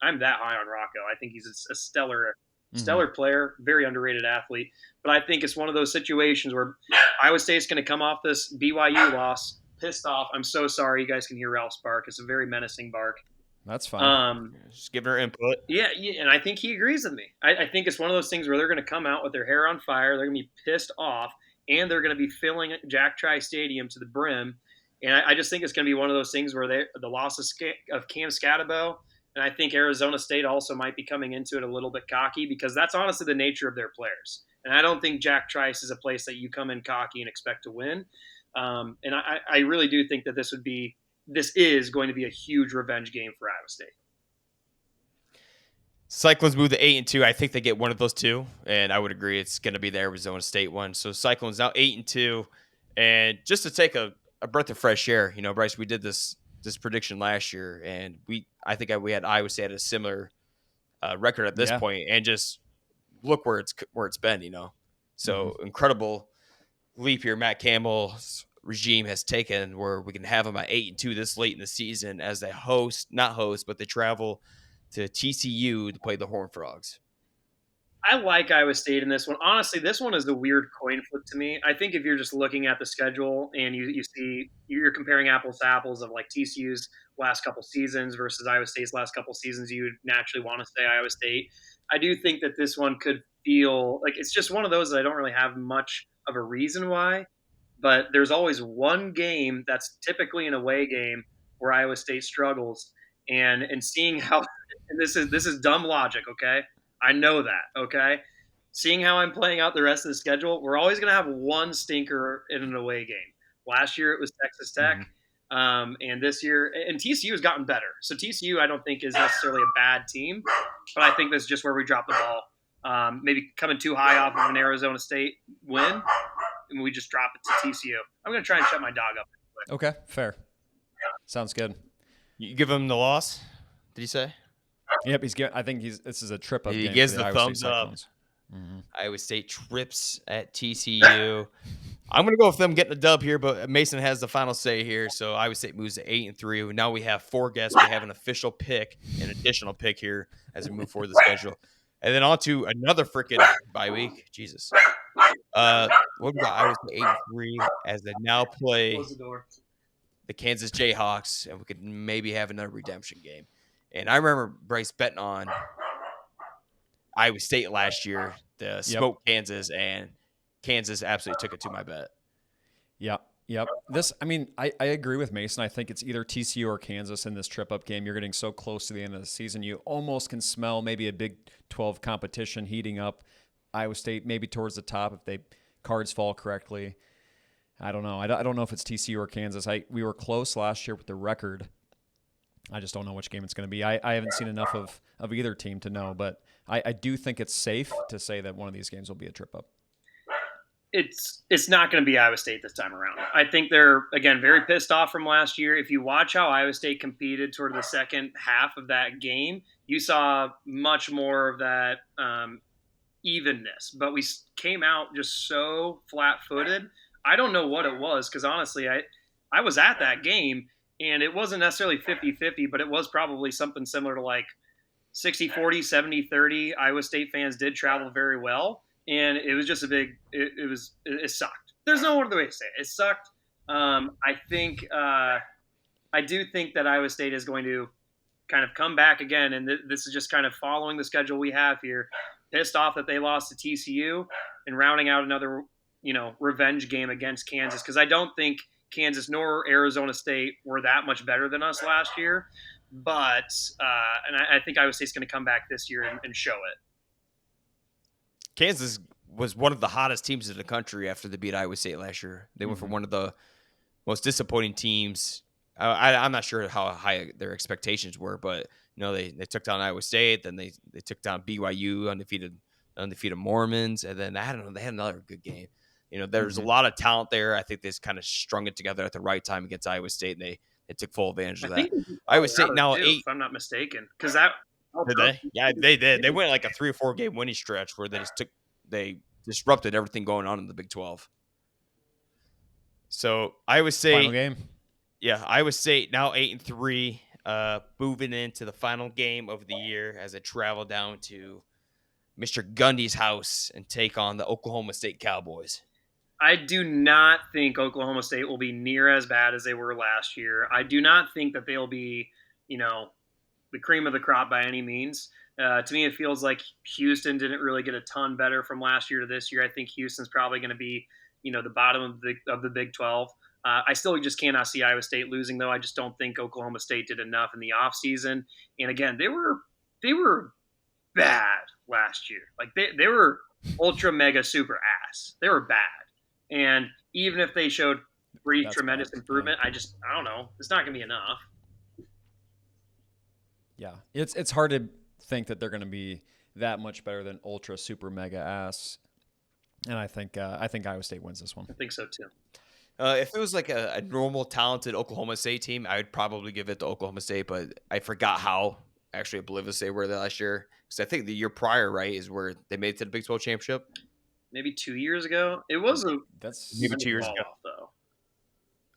I'm that high on Rocco. I think he's a stellar player, very underrated athlete. But I think it's one of those situations where Iowa State's going to come off this BYU loss pissed off. I'm so sorry. You guys can hear Ralph's bark. It's a very menacing bark. That's fine. Just giving her input. Yeah, and I think he agrees with me. I think it's one of those things where they're going to come out with their hair on fire. They're going to be pissed off, and they're going to be filling Jack Trice Stadium to the brim. And I just think it's going to be one of those things where the loss of Cam Scatabo, And I think Arizona State also might be coming into it a little bit cocky because that's honestly the nature of their players. And I don't think Jack Trice is a place that you come in cocky and expect to win. And I really do think that this is going to be a huge revenge game for Iowa State. Cyclones move to 8-2. I think they get one of those two, and I would agree it's going to be the Arizona State one. So Cyclones now 8-2, and just to take a breath of fresh air, Bryce, we did this prediction last year, and I think we had Iowa State at a similar record at this point, and just look where it's been, So incredible leap here Matt Campbell's regime has taken, where we can have them at 8-2 this late in the season as they they travel to TCU to play the Horned Frogs. I like Iowa State in this one. Honestly, this one is a weird coin flip to me. I think if you're just looking at the schedule and you see you're comparing apples to apples of like TCU's last couple seasons versus Iowa State's last couple seasons, you would naturally want to say Iowa State. I do think that this one could feel like it's just one of those that I don't really have much of a reason why, but there's always one game that's typically an away game where Iowa State struggles, and seeing how and this is dumb logic, okay? I know that, okay? Seeing how I'm playing out the rest of the schedule, we're always going to have one stinker in an away game. Last year it was Texas Tech, and this year, and TCU has gotten better. So TCU I don't think is necessarily a bad team, but I think that's just where we drop the ball. Maybe coming too high off of an Arizona State win, and we just drop it to TCU. I'm going to try and shut my dog up. Okay, fair. Sounds good. You give him the loss, did he say? Yep, I think this is a trip up. He game gives for the Iowa thumbs State up. Cyclones. Iowa State trips at TCU. I'm going to go with them getting a dub here, but Mason has the final say here. So Iowa State moves to 8-3. Now we have 4 guests. We have an official pick, an additional pick here as we move forward the schedule. And then on to another freaking bye week. Jesus. What we got? Iowa State 8-3 as they now play the Kansas Jayhawks, and we could maybe have another redemption game. And I remember Bryce betting on Iowa State last year, the smoked Kansas, and Kansas absolutely took it to my bet. Yep. I agree with Mason. I think it's either TCU or Kansas in this trip-up game. You're getting so close to the end of the season. You almost can smell maybe a Big 12 competition heating up. Iowa State maybe towards the top if cards fall correctly. I don't know. I don't know if it's TCU or Kansas. We were close last year with the record. I just don't know which game it's going to be. I haven't seen enough of either team to know, but I do think it's safe to say that one of these games will be a trip-up. It's not going to be Iowa State this time around. I think they're, again, very pissed off from last year. If you watch how Iowa State competed toward the second half of that game, you saw much more of that evenness. But we came out just so flat-footed. I don't know what it was because, honestly, I was at that game, and it wasn't necessarily 50-50, but it was probably something similar to like 60-40, 70-30. Iowa State fans did travel very well. And it was just it sucked. There's no other way to say it. It sucked. I do think that Iowa State is going to kind of come back again. And this is just kind of following the schedule we have here. Pissed off that they lost to TCU and rounding out another, revenge game against Kansas. Because I don't think Kansas nor Arizona State were that much better than us last year. But, and I think Iowa State's going to come back this year and show it. Kansas was one of the hottest teams in the country after they beat Iowa State last year. They went from one of the most disappointing teams. I'm not sure how high their expectations were, but they took down Iowa State, then they took down BYU, undefeated Mormons, and then they had another good game. There's a lot of talent there. I think they just kind of strung it together at the right time against Iowa State, and they took full advantage of that. Iowa State now 8. If I'm not mistaken, because that. Did they? Yeah, they did. They went like a 3 or 4 game winning stretch where they disrupted everything going on in the Big 12. So Iowa State Final game. Yeah, Iowa State now 8-3, moving into the final game of the year as they travel down to Mr. Gundy's house and take on the Oklahoma State Cowboys. I do not think Oklahoma State will be near as bad as they were last year. I do not think that they'll be, the cream of the crop by any means. To me, it feels like Houston didn't really get a ton better from last year to this year. I think Houston's probably going to be, the bottom of the Big 12. I still just cannot see Iowa State losing, though. I just don't think Oklahoma State did enough in the offseason. And again, they were bad last year. Like they were ultra mega super ass. They were bad. And even if they showed pretty That's tremendous bad. improvement, I don't know. It's not going to be enough. Yeah, it's hard to think that they're going to be that much better than ultra super mega ass. And I think Iowa State wins this one. I think so too. If it was like a normal, talented Oklahoma State team, I would probably give it to Oklahoma State, but I forgot how actually oblivious they were last year. Because I think the year prior, right, is where they made it to the Big 12 championship. Maybe 2 years ago. It wasn't That's Maybe 2 years fall ago. off, though.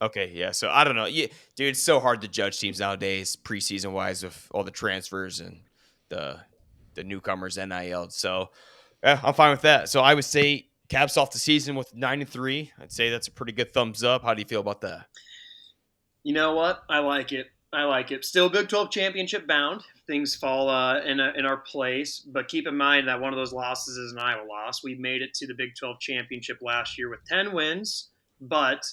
Okay, yeah. So I don't know. Yeah, dude, it's so hard to judge teams nowadays, preseason wise, with all the transfers and the newcomers NIL. So yeah, I'm fine with that. So I would say caps off the season with 9-3. I'd say that's a pretty good thumbs up. How do you feel about that? You know what? I like it. I like it. Still Big 12 championship bound. Things fall in our place, but keep in mind that one of those losses is an Iowa loss. We made it to the Big 12 championship last year with 10 wins, but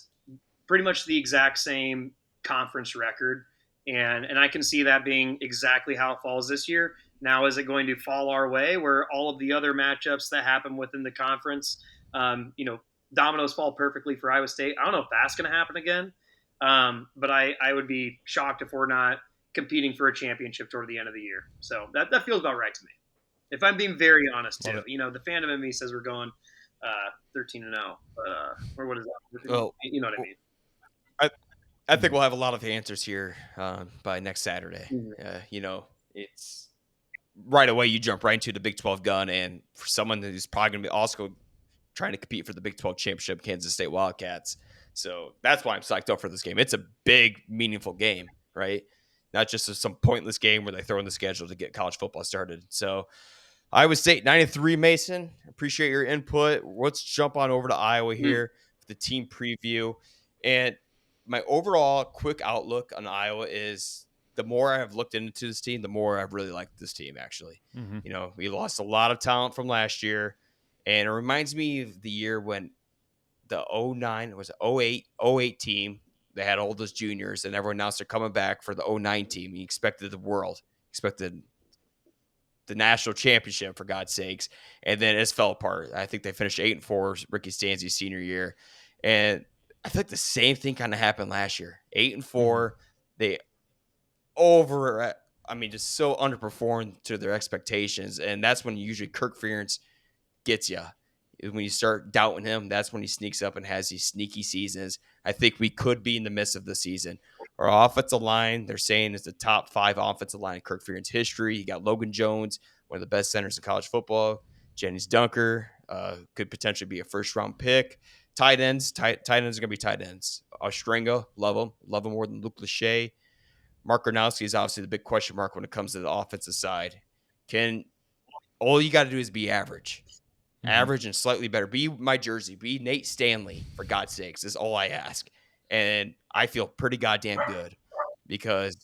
pretty much the exact same conference record. And I can see that being exactly how it falls this year. Now, is it going to fall our way where all of the other matchups that happen within the conference, dominoes fall perfectly for Iowa State? I don't know if that's going to happen again. But I would be shocked if we're not competing for a championship toward the end of the year. So that feels about right to me. If I'm being very honest, too. The fandom in me says we're going 13-0, but or what is that? Well, you know what I mean. I think we'll have a lot of answers here by next Saturday. Mm-hmm. It's right away you jump right into the Big 12 gun, and for someone who's probably going to be also trying to compete for the Big 12 championship, Kansas State Wildcats. So that's why I'm psyched up for this game. It's a big, meaningful game, right? Not just some pointless game where they throw in the schedule to get college football started. So Iowa State 9-3, Mason. Appreciate your input. Let's jump on over to Iowa here for the team preview. And my overall quick outlook on Iowa is the more I've looked into this team, the more I've really liked this team, actually. Mm-hmm. We lost a lot of talent from last year. And it reminds me of the year when the 09, was it 08 team, they had all those juniors, and everyone announced they're coming back for the 09 team. You expected the world, expected the national championship, for God's sakes. And then it fell apart. I think they finished 8-4 Ricky Stanzi's senior year. And I think the same thing kind of happened last year. 8-4. They just so underperformed to their expectations. And that's when usually Kirk Ferentz gets you. When you start doubting him, that's when he sneaks up and has these sneaky seasons. I think we could be in the midst of the season. Our offensive line, they're saying, is the top 5 offensive line in Kirk Ferentz's history. You got Logan Jones, one of the best centers in college football. Jennings Dunker could potentially be a first-round pick. Tight ends are going to be tight ends. Ostrenga, love him more than Luke Lachey. Mark Gronowski is obviously the big question mark when it comes to the offensive side. All you got to do is be average. Average and slightly better. Be my jersey. Be Nate Stanley, for God's sakes, is all I ask. And I feel pretty goddamn good because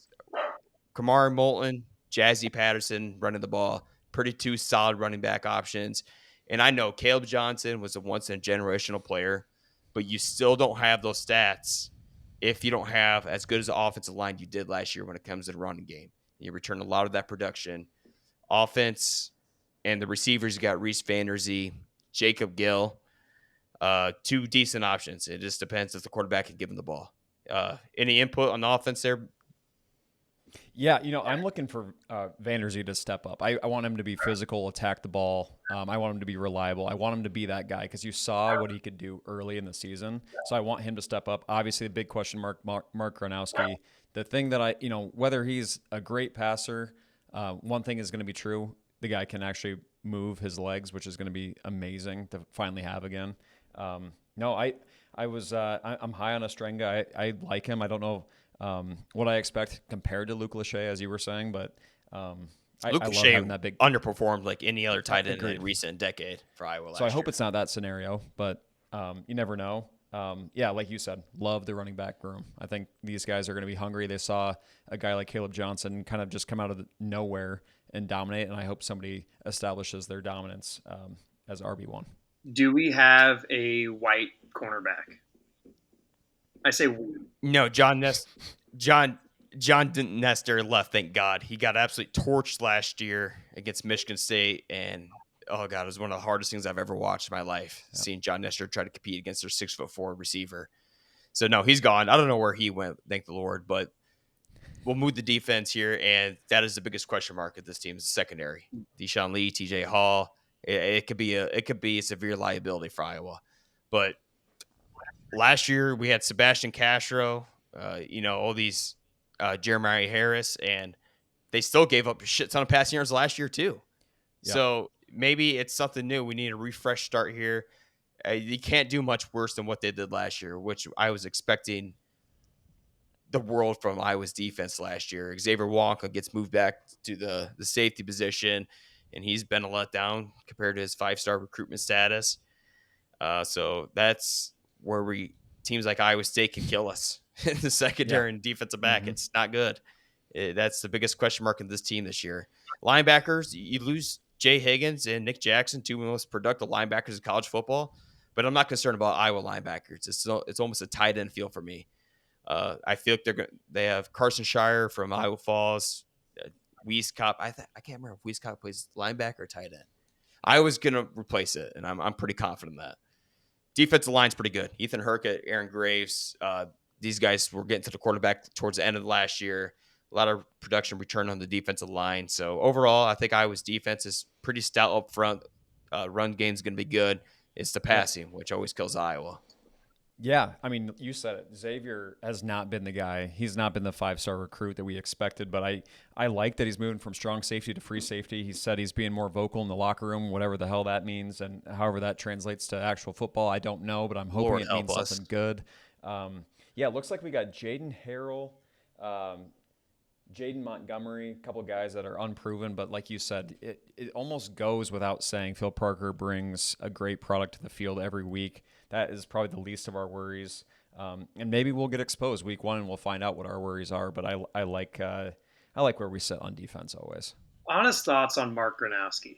Kamari Moulton, Jazzy Patterson running the ball, pretty 2 solid running back options. And I know Caleb Johnson was a once-in-a-generational player, but you still don't have those stats if you don't have as good as the offensive line you did last year when it comes to the running game. You return a lot of that production. Offense and the receivers, you got Reese Vanderzee, Jacob Gill, 2 decent options. It just depends if the quarterback can give him the ball. Any input on the offense there? Yeah, I'm looking for Vanderzee to step up. I want him to be physical, attack the ball. I want him to be reliable. I want him to be that guy because you saw what he could do early in the season. So I want him to step up. Obviously, the big question mark, Mark Gronowski. The thing that whether he's a great passer, one thing is going to be true. The guy can actually move his legs, which is going to be amazing to finally have again. I'm high on Ostrenga. I like him. I don't know what I expect compared to Luke Lachey, as you were saying, but Luke I love Lachey having that big underperformed like any other tight end in the recent decade for Iowa last So I hope year. it's not that scenario, but you never know. Like you said, love the running back room. I think these guys are going to be hungry. They saw a guy like Caleb Johnson kind of just come out of nowhere and dominate, and I hope somebody establishes their dominance as RB1. Do we have a white cornerback? I say No, John Nestor left. Thank God. He got absolutely torched last year against Michigan State, and oh god, it was one of the hardest things I've ever watched in my life. Yep. Seeing John Nestor try to compete against their 6'4" receiver. So no, he's gone. I don't know where he went. Thank the Lord. But we'll move the defense here, and that is the biggest question mark at this team is the secondary. Deshaun Lee, T.J. Hall. It could be a severe liability for Iowa, but last year we had Sebastian Castro, all these Jeremiah Harris, and they still gave up a shit ton of passing yards last year too. Yeah. So maybe it's something new. We need a refresh start here. You can't do much worse than what they did last year, which I was expecting the world from Iowa's defense last year. Xavier Wonka gets moved back to the safety position, and he's been a letdown compared to his 5-star recruitment status. So that's where teams like Iowa State can kill us in the secondary and defensive back. Mm-hmm. It's not good. That's the biggest question mark in this team this year. Linebackers, you lose Jay Higgins and Nick Jackson, two of the most productive linebackers in college football. But I'm not concerned about Iowa linebackers. It's almost a tight end feel for me. I feel like they have Carson Shire from Iowa Falls, Wieskop. I can't remember if Wieskop plays linebacker or tight end. Iowa's going to replace it, and I'm pretty confident in that. Defensive line's pretty good. Ethan Hurkett, Aaron Graves, these guys were getting to the quarterback towards the end of last year. A lot of production return on the defensive line. So overall, I think Iowa's defense is pretty stout up front. Run game's going to be good. It's the passing, which always kills Iowa. Yeah, I mean, you said it. Xavier has not been the guy. He's not been the 5-star recruit that we expected, but I like that he's moving from strong safety to free safety. He said he's being more vocal in the locker room, whatever the hell that means, and however that translates to actual football, I don't know, but I'm hoping Lord it means help us. something good. Yeah, it looks like we got Jaden Harrell, Jaden Montgomery, a couple guys that are unproven, but like you said, it almost goes without saying Phil Parker brings a great product to the field every week. That is probably the least of our worries. And maybe we'll get exposed week 1 and we'll find out what our worries are, but I like where we sit on defense always. honest thoughts on Mark Gronowski.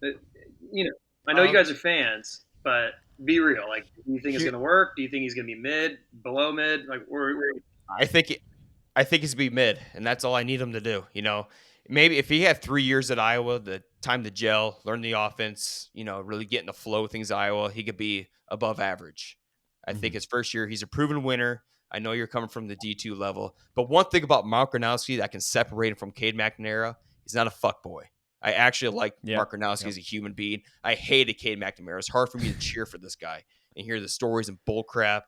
I know you guys are fans, but be real. Like, do you think it's going to work? Do you think he's going to be mid, below mid? Like, I think he's be mid, and that's all I need him to do. Maybe if he had 3 years at Iowa, the time to gel, learn the offense, really get in the flow of things at Iowa, he could be above average. I think his first year, he's a proven winner. I know you're coming from the D2 level, but one thing about Mark Gronowski that can separate him from Cade McNamara, he's not a fuckboy. I actually like Mark Gronowski as a human being. I hated Cade McNamara. It's hard for me to cheer for this guy and hear the stories and bull crap.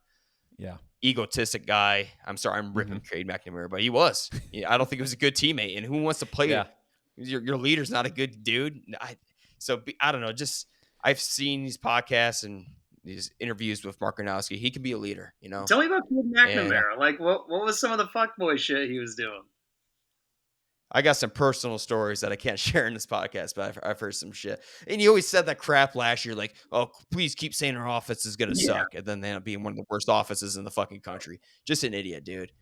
Yeah. Egotistic guy. I'm sorry, I'm ripping Cade McNamara, but he was. I don't think he was a good teammate. And who wants to play? Your leader's not a good dude. I don't know. Just I've seen these podcasts and these interviews with Mark Gronowski. He can be a leader. Tell me about Cade McNamara. Like, what was some of the fuckboy shit he was doing? I got some personal stories that I can't share in this podcast, but I've heard some shit. And he always said that crap last year, like, oh, please keep saying our offense is going to suck. And then they end up being one of the worst offenses in the fucking country. Just an idiot, dude.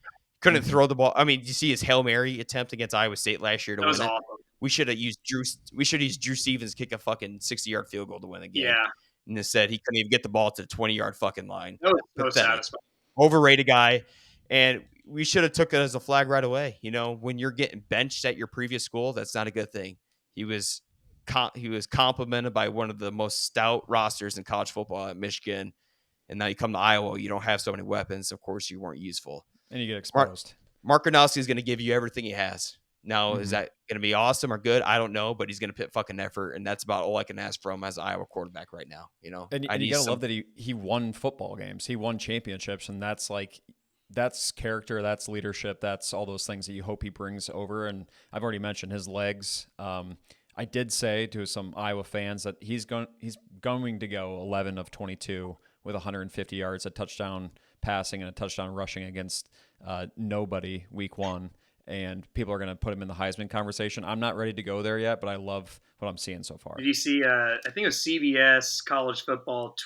Couldn't throw the ball. I mean, you see his Hail Mary attempt against Iowa State last year to win it. Awesome. We should have used Drew Stevens kick a fucking 60-yard field goal to win the game. Yeah. And instead, he couldn't even get the ball to the 20-yard fucking line. That was satisfying. Overrated guy. And we should have took it as a flag right away. When you're getting benched at your previous school, that's not a good thing. He was complimented by one of the most stout rosters in college football at Michigan. And now you come to Iowa, you don't have so many weapons. Of course, you weren't useful. And you get exposed. Mark Gronowski is going to give you everything he has. Now, is that going to be awesome or good? I don't know, but he's going to put fucking effort, and that's about all I can ask from as an Iowa quarterback right now. And you got to love that he won football games. He won championships, and that's character, that's leadership, that's all those things that you hope he brings over. And I've already mentioned his legs. I did say to some Iowa fans that he's going to go 11 of 22 with 150 yards, a touchdown passing and a touchdown rushing against nobody week 1. And people are going to put him in the Heisman conversation. I'm not ready to go there yet, but I love what I'm seeing so far. Did you see, I think it was CBS College Football,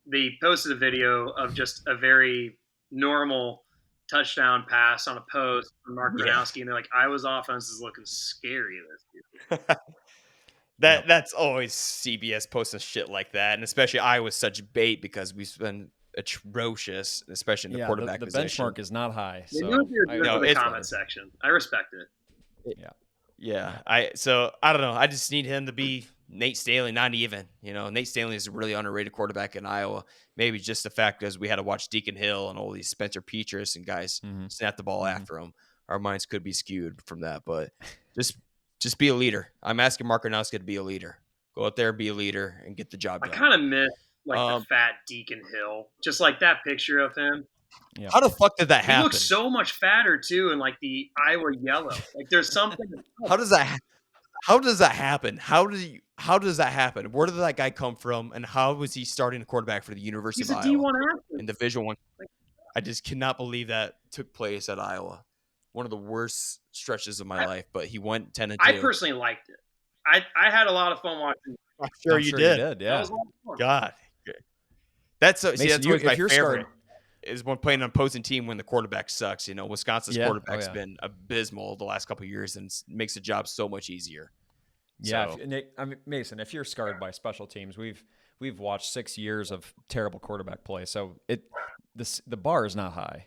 they posted a video of just a very normal touchdown pass on a post from Mark Gronowski, and they're like, Iowa's offense is looking scary this year. That's always CBS posting shit like that, and especially Iowa's such bait because we spend atrocious, especially in the Yeah, quarterback the position. benchmark is not high. They So knew what they were doing No, in the it's comment section. I respect it. yeah. Yeah, I don't know. I just need him to be Nate Staley, not even. Nate Staley is a really underrated quarterback in Iowa. Maybe just the fact because we had to watch Deacon Hill and all these Spencer Petras and guys snap the ball after him. Our minds could be skewed from that, but just be a leader. I'm asking Mark Arnowski to be a leader. Go out there, be a leader, and get the job I done. kind of miss the fat Deacon Hill, just like that picture of him. Yeah. How the fuck did that He happen? looks so much fatter too, in like the Iowa yellow. Like there's something. How does that happen? How does that happen? Where did that guy come from, and how was he starting a quarterback for the University He's of a Iowa D1 athlete in Division One? I just cannot believe that took place at Iowa. One of the worst stretches of my life, but he went 10-2. I personally liked it. I had a lot of fun watching. I'm sure you did. That Yeah. was a lot of fun. God, that's Mason, that's always my if you're favorite. scarred, Is when playing an opposing team when the quarterback sucks. Wisconsin's Yeah. quarterback's Oh, yeah. been abysmal the last couple of years and makes the job so much easier. Yeah, So- Mason, if you're scarred by special teams, we've watched 6 years of terrible quarterback play, so the bar is not high.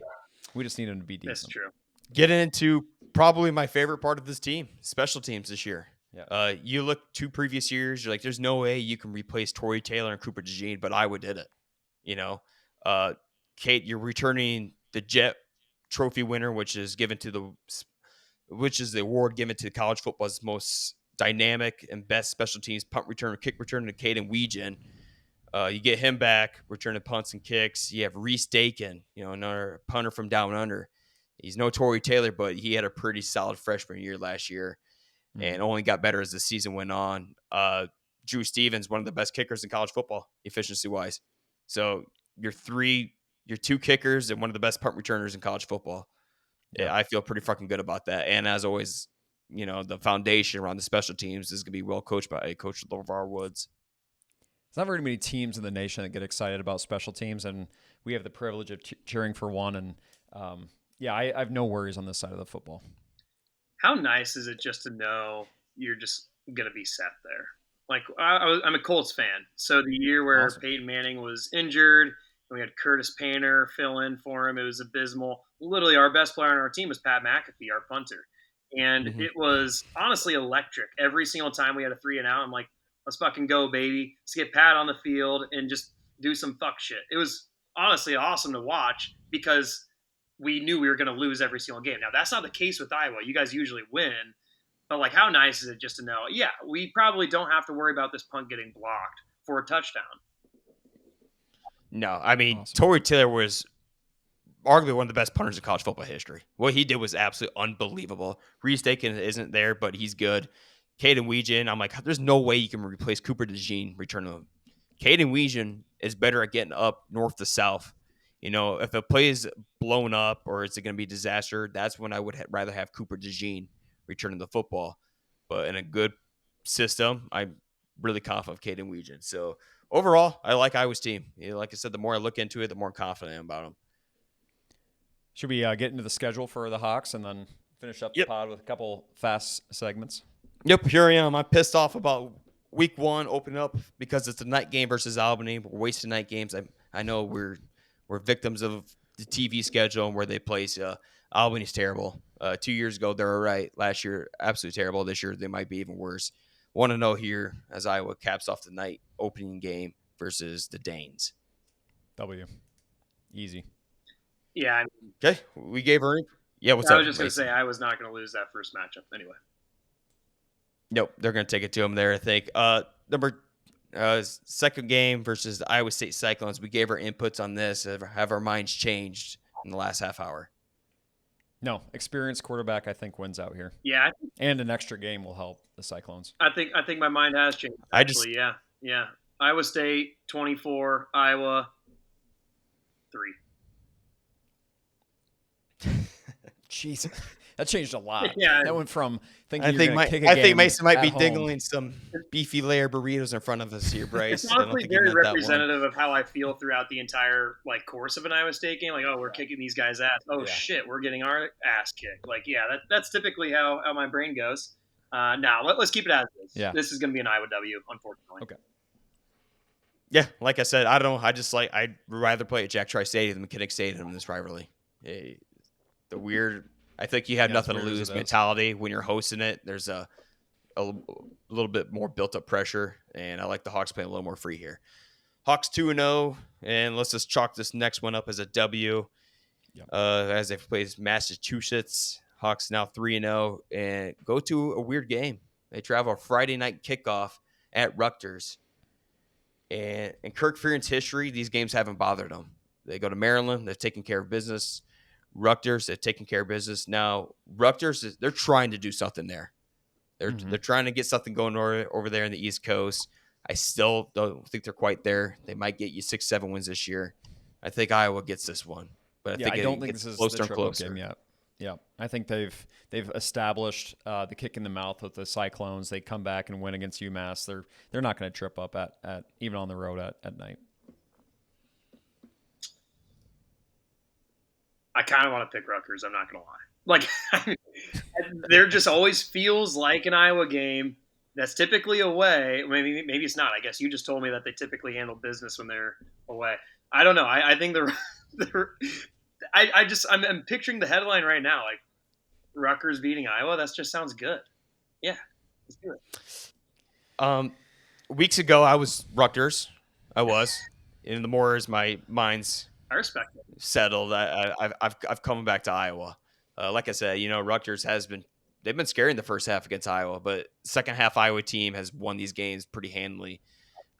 We just need him to be decent. That's true. Getting into probably my favorite part of this team, special teams this year. Yeah. You look 2 previous years, you're like, there's no way you can replace Torrey Taylor and Cooper DeJean, but Iowa did it. Kate, you're returning the Jet Trophy winner, which is the award given to college football's most dynamic and best special teams punt return or kick return to Caden Weegen. You get him back, returning punts and kicks. You have Reese Dakin, another punter from down under. He's no Torrey Taylor, but he had a pretty solid freshman year last year and only got better as the season went on. Drew Stevens, one of the best kickers in college football, efficiency-wise. So your 2 kickers and one of the best punt returners in college football. Yeah, I feel pretty fucking good about that. And as always, the foundation around the special teams is going to be well coached by Coach LeVar Woods. There's not very many teams in the nation that get excited about special teams, and we have the privilege of cheering for one. And I have no worries on this side of the football. How nice is it just to know you're just going to be set there? Like I'm a Colts fan, so the year where Peyton Manning was injured, and we had Curtis Painter fill in for him, it was abysmal. Literally, our best player on our team was Pat McAfee, our punter, and it was honestly electric. Every single time we had a 3 and out, I'm like, let's fucking go, baby. Let's get Pat on the field and just do some fuck shit. It was honestly awesome to watch because we knew we were going to lose every single game. Now, that's not the case with Iowa. You guys usually win. But, how nice is it just to know, we probably don't have to worry about this punt getting blocked for a touchdown. No, I mean, Awesome. Torrey Taylor was arguably one of the best punters in college football history. What he did was absolutely unbelievable. Reese Dakin isn't there, but he's good. Caden Weegen, I'm like, there's no way you can replace Cooper DeJean returning him. Caden Weegen is better at getting up north to south. If a play is blown up or is it going to be a disaster, that's when I would rather have Cooper DeJean returning the football. But in a good system, I'm really confident of Caden Weegen. So overall, I like Iowa's team. Like I said, the more I look into it, the more confident I am about them. Should we get into the schedule for the Hawks and then finish up the pod with a couple fast segments? Yep, here I am. I'm pissed off about week 1 opening up because it's a night game versus Albany. We're wasting night games. I know we're victims of the TV schedule and where they place. Albany's terrible. 2 years ago, they were right. Last year, absolutely terrible. This year, they might be even worse. 1-0 here as Iowa caps off the night opening game versus the Danes. W. Easy. Yeah. Okay, we gave her. Yeah, what's I up? was just going to say I was not going to lose that first matchup anyway. Nope, they're going to take it to them there, I think. Second game versus the Iowa State Cyclones. We gave our inputs on this. Have our minds changed in the last half hour? No, experienced quarterback, I think, wins out here. Yeah. And an extra game will help the Cyclones. I think my mind has changed. Actually, yeah. Iowa State 24, Iowa 3. Jeez, that changed a lot. Yeah. That went from I think Mason might be dingling some beefy layer burritos in front of us here, Bryce. It's honestly very representative of how I feel throughout the entire course of an Iowa State game. We're kicking these guys' ass. Shit, we're getting our ass kicked. That's typically how my brain goes. Now let's keep it as is. Yeah. This is going to be an Iowa W, unfortunately. Okay. Yeah, like I said, I don't know. I'd rather play at Jack Trice Stadium than Kinnick Stadium in this rivalry. Eh, the weird, I think you have Yeah, as nothing to weird as lose it is. mentality when you're hosting it. There's a little bit more built up pressure, and I like the Hawks playing a little more free here. Hawks 2-0, and let's just chalk this next one up as a W. Yep. As they play Massachusetts, Hawks now 3-0, and go to a weird game. They travel a Friday night kickoff at Rutgers. And in Kirk Fearon's history, these games haven't bothered them. They go to Maryland, they've taken care of business. Rutgers, they've taken care of business. Now, Rutgers, they're trying to do something there. They're trying to get something going over there in the East Coast. I still don't think they're quite there. They might get you 6-7 wins this year. I think Iowa gets this one, but I Yeah, think I it don't think gets this is closer the and trip up closer. game yet. Yeah, I think they've established the kick in the mouth with the Cyclones. They come back and win against UMass. They're not going to trip up at even on the road at night. I kind of want to pick Rutgers. I'm not going to lie. Like, there just always feels like an Iowa game that's typically away. Maybe it's not. I guess you just told me that they typically handle business when they're away. I don't know. I think I'm picturing the headline right now, like Rutgers beating Iowa. That just sounds good. Yeah, let's do it. Weeks ago, I was Rutgers. I was. And the more as my mind's I respect it. settled, I've come back to Iowa. Like I said, Rutgers they've been scary in the first half against Iowa, but second half Iowa team has won these games pretty handily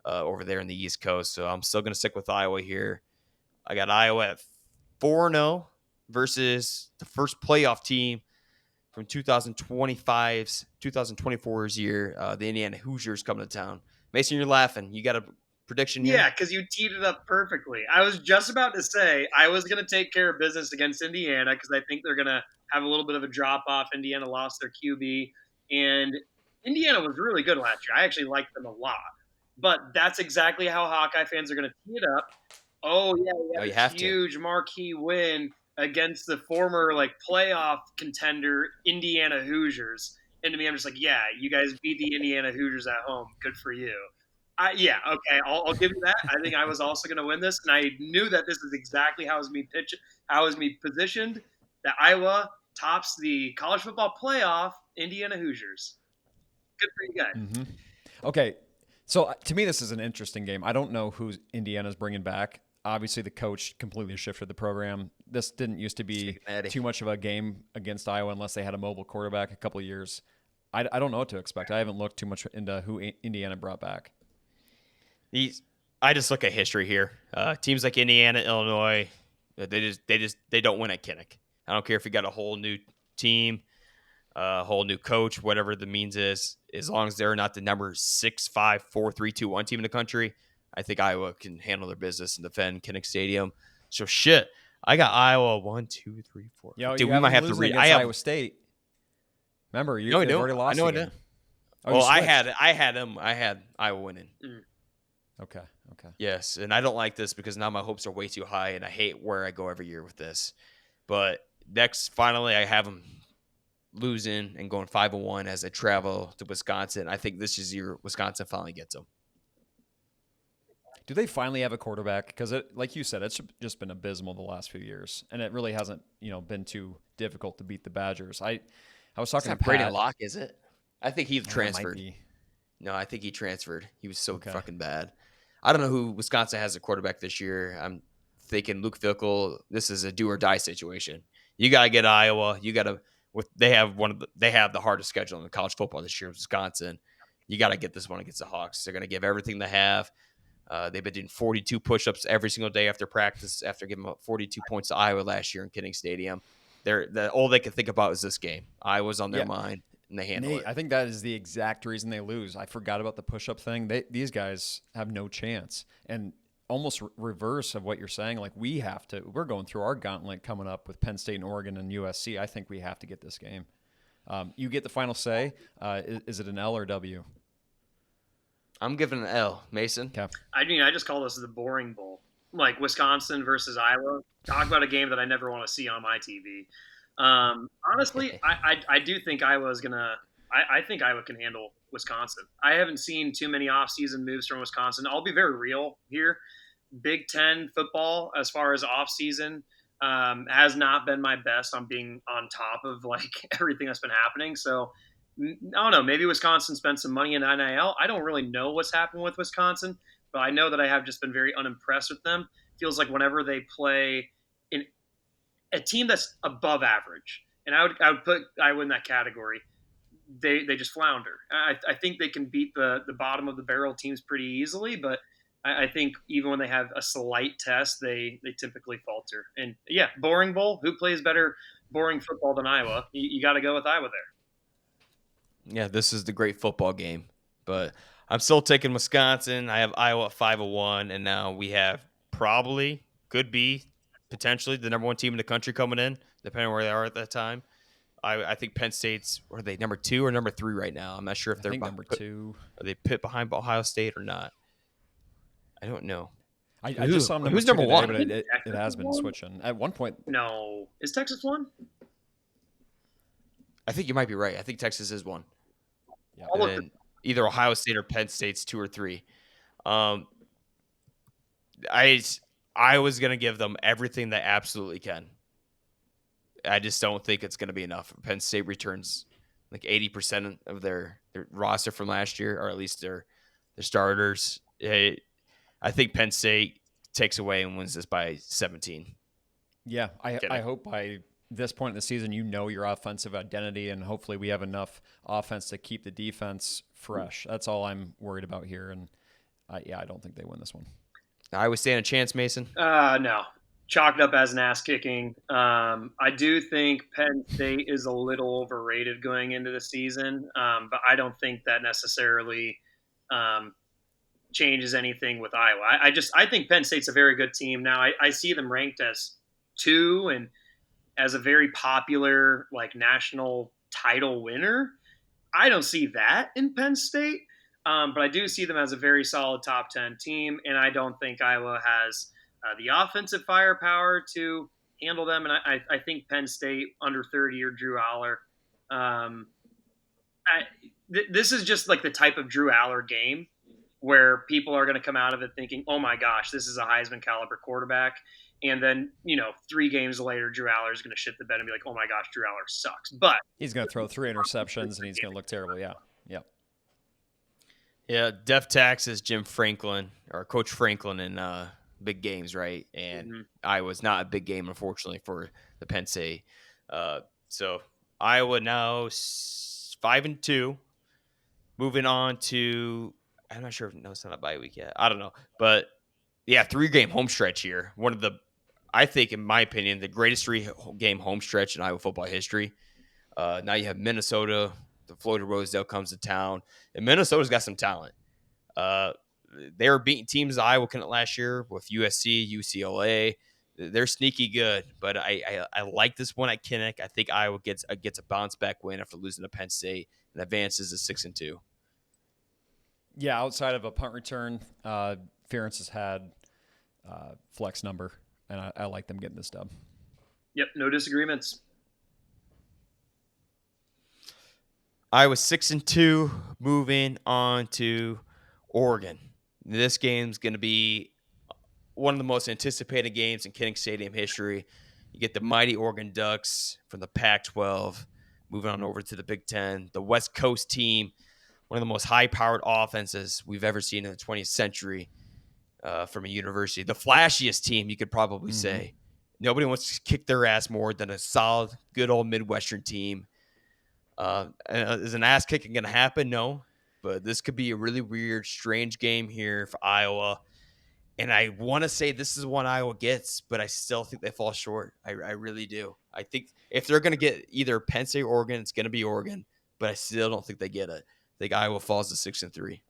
over there in the East Coast. So I'm still going to stick with Iowa here. I got Iowa at 4-0 versus the first playoff team from 2024's year, the Indiana Hoosiers coming to town. Mason, you're laughing. You got a prediction here? Yeah, because you teed it up perfectly. I was just about to say I was going to take care of business against Indiana because I think they're going to have a little bit of a drop off. Indiana lost their QB, and Indiana was really good last year. I actually liked them a lot. But that's exactly how Hawkeye fans are going to tee it up. Oh, yeah, No, you this have to. huge marquee win against the former playoff contender Indiana Hoosiers. And to me, I'm just like, yeah, you guys beat the Indiana Hoosiers at home. Good for you. Yeah, okay, I'll give you that. I think I was also going to win this, and I knew that this is exactly how it was me positioned. That Iowa tops the college football playoff Indiana Hoosiers. Good for you guys. Mm-hmm. Okay, so to me, this is an interesting game. I don't know who Indiana's bringing back. Obviously, the coach completely shifted the program. This didn't used to be too much of a game against Iowa unless they had a mobile quarterback a couple of years. I don't know what to expect. I haven't looked too much into who Indiana brought back. I just look at history here. Teams like Indiana, Illinois, they don't win at Kinnick. I don't care if you got a whole new team, a whole new coach, whatever the means is. As long as they're not the number 6, 5, 4, 3, 2, 1 team in the country, I think Iowa can handle their business and defend Kinnick Stadium. So shit, I got Iowa 1, 2, 3, 4. Yo, Dude, we might have to read. I have Iowa State. Remember, no, they've already lost. I know the game. Oh, well, you I switched. had them. I had Iowa winning. Okay. Yes, and I don't like this because now my hopes are way too high, and I hate where I go every year with this. But finally, I have them losing and going 5-1 as they travel to Wisconsin. I think this is year Wisconsin finally gets them. Do they finally have a quarterback? Because, like you said, it's just been abysmal the last few years, and it really hasn't, been too difficult to beat the Badgers. I was talking to Pat. Braden Locke, is it? I think he Oh, transferred. it might be. No, I think he transferred. He was so Okay. fucking bad. I don't know who Wisconsin has a quarterback this year. I'm thinking Luke Fickell. This is a do or die situation. You gotta get Iowa. You gotta. They have the hardest schedule in college football this year. Wisconsin. You gotta get this one against the Hawks. They're gonna give everything they have. They've been doing 42 push-ups every single day after practice. After giving up 42 points to Iowa last year in Kinnick Stadium, all they can think about is this game. Iowa's on their mind. And they handle Nate, it. I think that is the exact reason they lose. I forgot about the push-up thing. These guys have no chance. And almost reverse of what you're saying, like we're going through our gauntlet coming up with Penn State and Oregon and USC. I think we have to get this game. You get the final say. Is it an L or W? I'm giving an L. Mason? Okay. I just call this the boring bowl. Like Wisconsin versus Iowa. Talk about a game that I never want to see on my TV. Honestly, I do think Iowa's gonna. I think Iowa can handle Wisconsin. I haven't seen too many offseason moves from Wisconsin. I'll be very real here. Big Ten football, as far as offseason, has not been my best on being on top of like everything that's been happening. So I don't know. Maybe Wisconsin spent some money in NIL. I don't really know what's happened with Wisconsin, but I know that I have just been very unimpressed with them. Feels like whenever they play in a team that's above average, and I would put Iowa in that category. They just flounder. I think they can beat the bottom of the barrel teams pretty easily, but I think even when they have a slight test, they typically falter. And yeah, boring bowl. Who plays better boring football than Iowa? You got to go with Iowa there. Yeah, this is the great football game. But I'm still taking Wisconsin. I have Iowa at 5-1, and now we have could be, potentially the number one team in the country coming in, depending on where they are at that time. I think Penn State's, are they number 2 or number 3 right now? I'm not sure if they're number 2. Are they pit behind Ohio State or not? I don't know. I just saw them who's number number 2 today, 1? but it has been switching. At one point, No, is Texas 1? I think you might be right. I think Texas is 1. yeah. And then either Ohio State or Penn State's 2 or 3. I was gonna give them everything they absolutely can. I just don't think it's gonna be enough. Penn State returns like 80% of their roster from last year, or at least their starters. I think Penn State takes away and wins this by 17. Yeah, I hope by this point in the season, your offensive identity, and hopefully we have enough offense to keep the defense fresh. That's all I'm worried about here. And I don't think they win this one. Iowa stand a chance, Mason? No. Chalked up as an ass kicking. I do think Penn State is a little overrated going into the season, but I don't think that necessarily changes anything with Iowa. I think Penn State's a very good team now. I see them ranked as 2 and as a very popular like national title winner. I don't see that in Penn State, but I do see them as a very solid top 10 team, and I don't think Iowa has the offensive firepower to handle them. And I think Penn State under 30-year Drew Aller. This is just like the type of Drew Aller game where people are going to come out of it thinking, oh my gosh, this is a Heisman caliber quarterback. And then, 3 games later, Drew Aller is going to shit the bed and be like, oh my gosh, Drew Aller sucks. But he's going to throw 3 interceptions and he's going to look terrible. Yeah. Yeah. Yeah. Def Tax is Jim Franklin or Coach Franklin in big games, right? And Iowa's not a big game, unfortunately, for the Penn State. So Iowa now 5-2. Moving on to, I'm not sure. No, it's not a bye week yet. I don't know. But yeah, 3-game home stretch here. One of the, I think, in my opinion, the greatest 3-game home stretch in Iowa football history. Now you have Minnesota. The Floyd of Rosedale comes to town. And Minnesota's got some talent. They were beating teams Iowa couldn't last year with USC, UCLA. They're sneaky good, but I like this one at Kinnick. I think Iowa gets a bounce back win after losing to Penn State and advances to 6-2. Yeah, outside of a punt return, Ferentz has had flex number, and I like them getting this dub. Yep, no disagreements. Iowa 6-2, moving on to Oregon. This game's going to be one of the most anticipated games in Kinnick Stadium history. You get the mighty Oregon Ducks from the Pac-12, moving on over to the Big Ten. The West Coast team, one of the most high-powered offenses we've ever seen in the 20th century from a university. The flashiest team, you could probably say. Nobody wants to kick their ass more than a solid, good old Midwestern team. Is an ass kicking going to happen? No. But this could be a really weird, strange game here for Iowa. And I want to say this is one Iowa gets, but I still think they fall short. I really do. I think if they're going to get either Penn State or Oregon, it's going to be Oregon. But I still don't think they get it. I think Iowa falls to 6-3.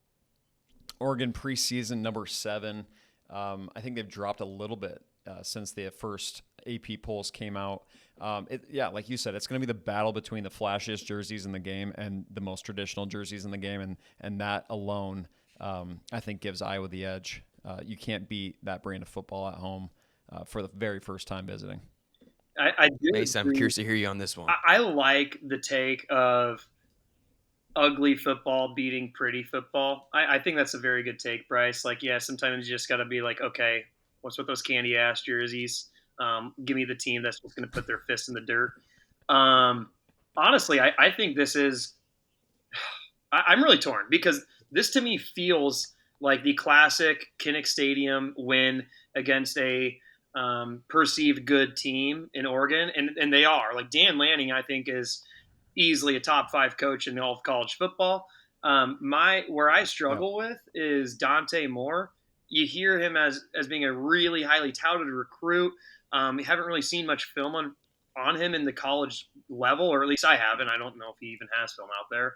Oregon preseason number 7. I think they've dropped a little bit since the first AP polls came out. Like you said, it's going to be the battle between the flashiest jerseys in the game and the most traditional jerseys in the game, and that alone, I think, gives Iowa the edge. You can't beat that brand of football at home for the very first time visiting. I do. Mason, I'm curious to hear you on this one. I like the take of ugly football beating pretty football. I think that's a very good take, Bryce. Like, yeah, sometimes you just got to be like, okay, what's with those candy ass jerseys? Give me the team that's just going to put their fist in the dirt. Um, honestly, I think this is. I'm really torn because this to me feels like the classic Kinnick Stadium win against a perceived good team in Oregon, and they are. Like Dan Lanning, I think is easily a top 5 coach in all of college football. My where I Yep. struggle with is Dante Moore. You hear him as being a really highly touted recruit. We haven't really seen much film on him in the college level, or at least I haven't. I don't know if he even has film out there.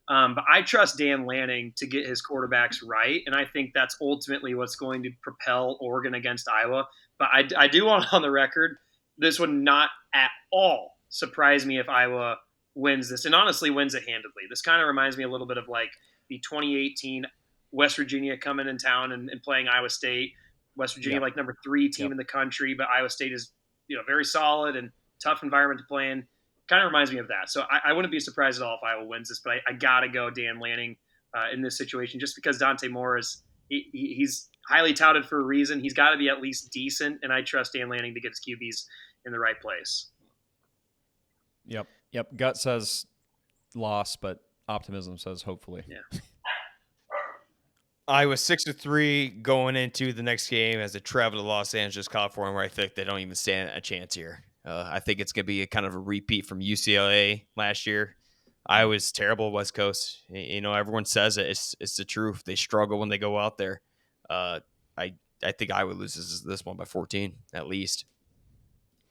But I trust Dan Lanning to get his quarterbacks right, and I think that's ultimately what's going to propel Oregon against Iowa. But I do want on the record, this would not at all surprise me if Iowa wins this, and honestly wins it handedly. This kind of reminds me a little bit of like the 2018 West Virginia coming in town and playing Iowa State. West Virginia, Yep. like number 3 team in the country, but Iowa State is very solid and tough environment to play in. Kind of reminds me of that. So I wouldn't be surprised at all if Iowa wins this, but I got to go Dan Lanning in this situation just because Dante Moore is he's highly touted for a reason. He's got to be at least decent, and I trust Dan Lanning to get his QBs in the right place. Yep. Gut says loss, but optimism says hopefully. Yeah. I was 6-3 going into the next game as they travel to Los Angeles, California, where I think they don't even stand a chance here. I think it's going to be a kind of a repeat from UCLA last year. Iowa's terrible West Coast. Everyone says it. It's the truth. They struggle when they go out there. I think Iowa loses this one by 14 at least.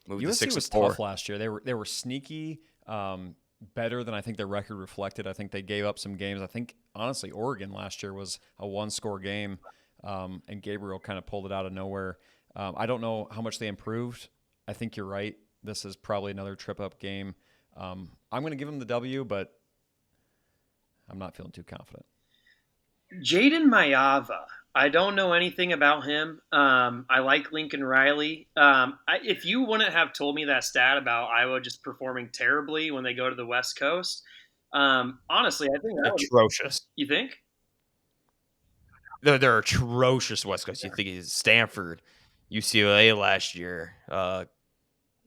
Move to USC was 6-4. tough last year. They were sneaky, better than I think their record reflected. I think they gave up some games. I think honestly, Oregon last year was a 1-score game, and Gabriel kind of pulled it out of nowhere. I don't know how much they improved. I think you're right. This is probably another trip-up game. I'm going to give them the W, but I'm not feeling too confident. Jaden Mayava. I don't know anything about him. I like Lincoln Riley. If you wouldn't have told me that stat about Iowa just performing terribly when they go to the West Coast, honestly, I think that atrocious. You think? They're atrocious West Coast. You think it's Stanford, UCLA last year,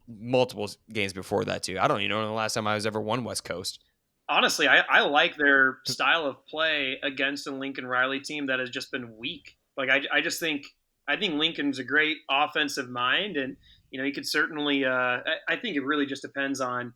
multiple games before that too. I don't even know the last time I was ever won West Coast. Honestly, I like their style of play against a Lincoln Riley team that has just been weak. Like I think Lincoln's a great offensive mind, and he could certainly. I think it really just depends on.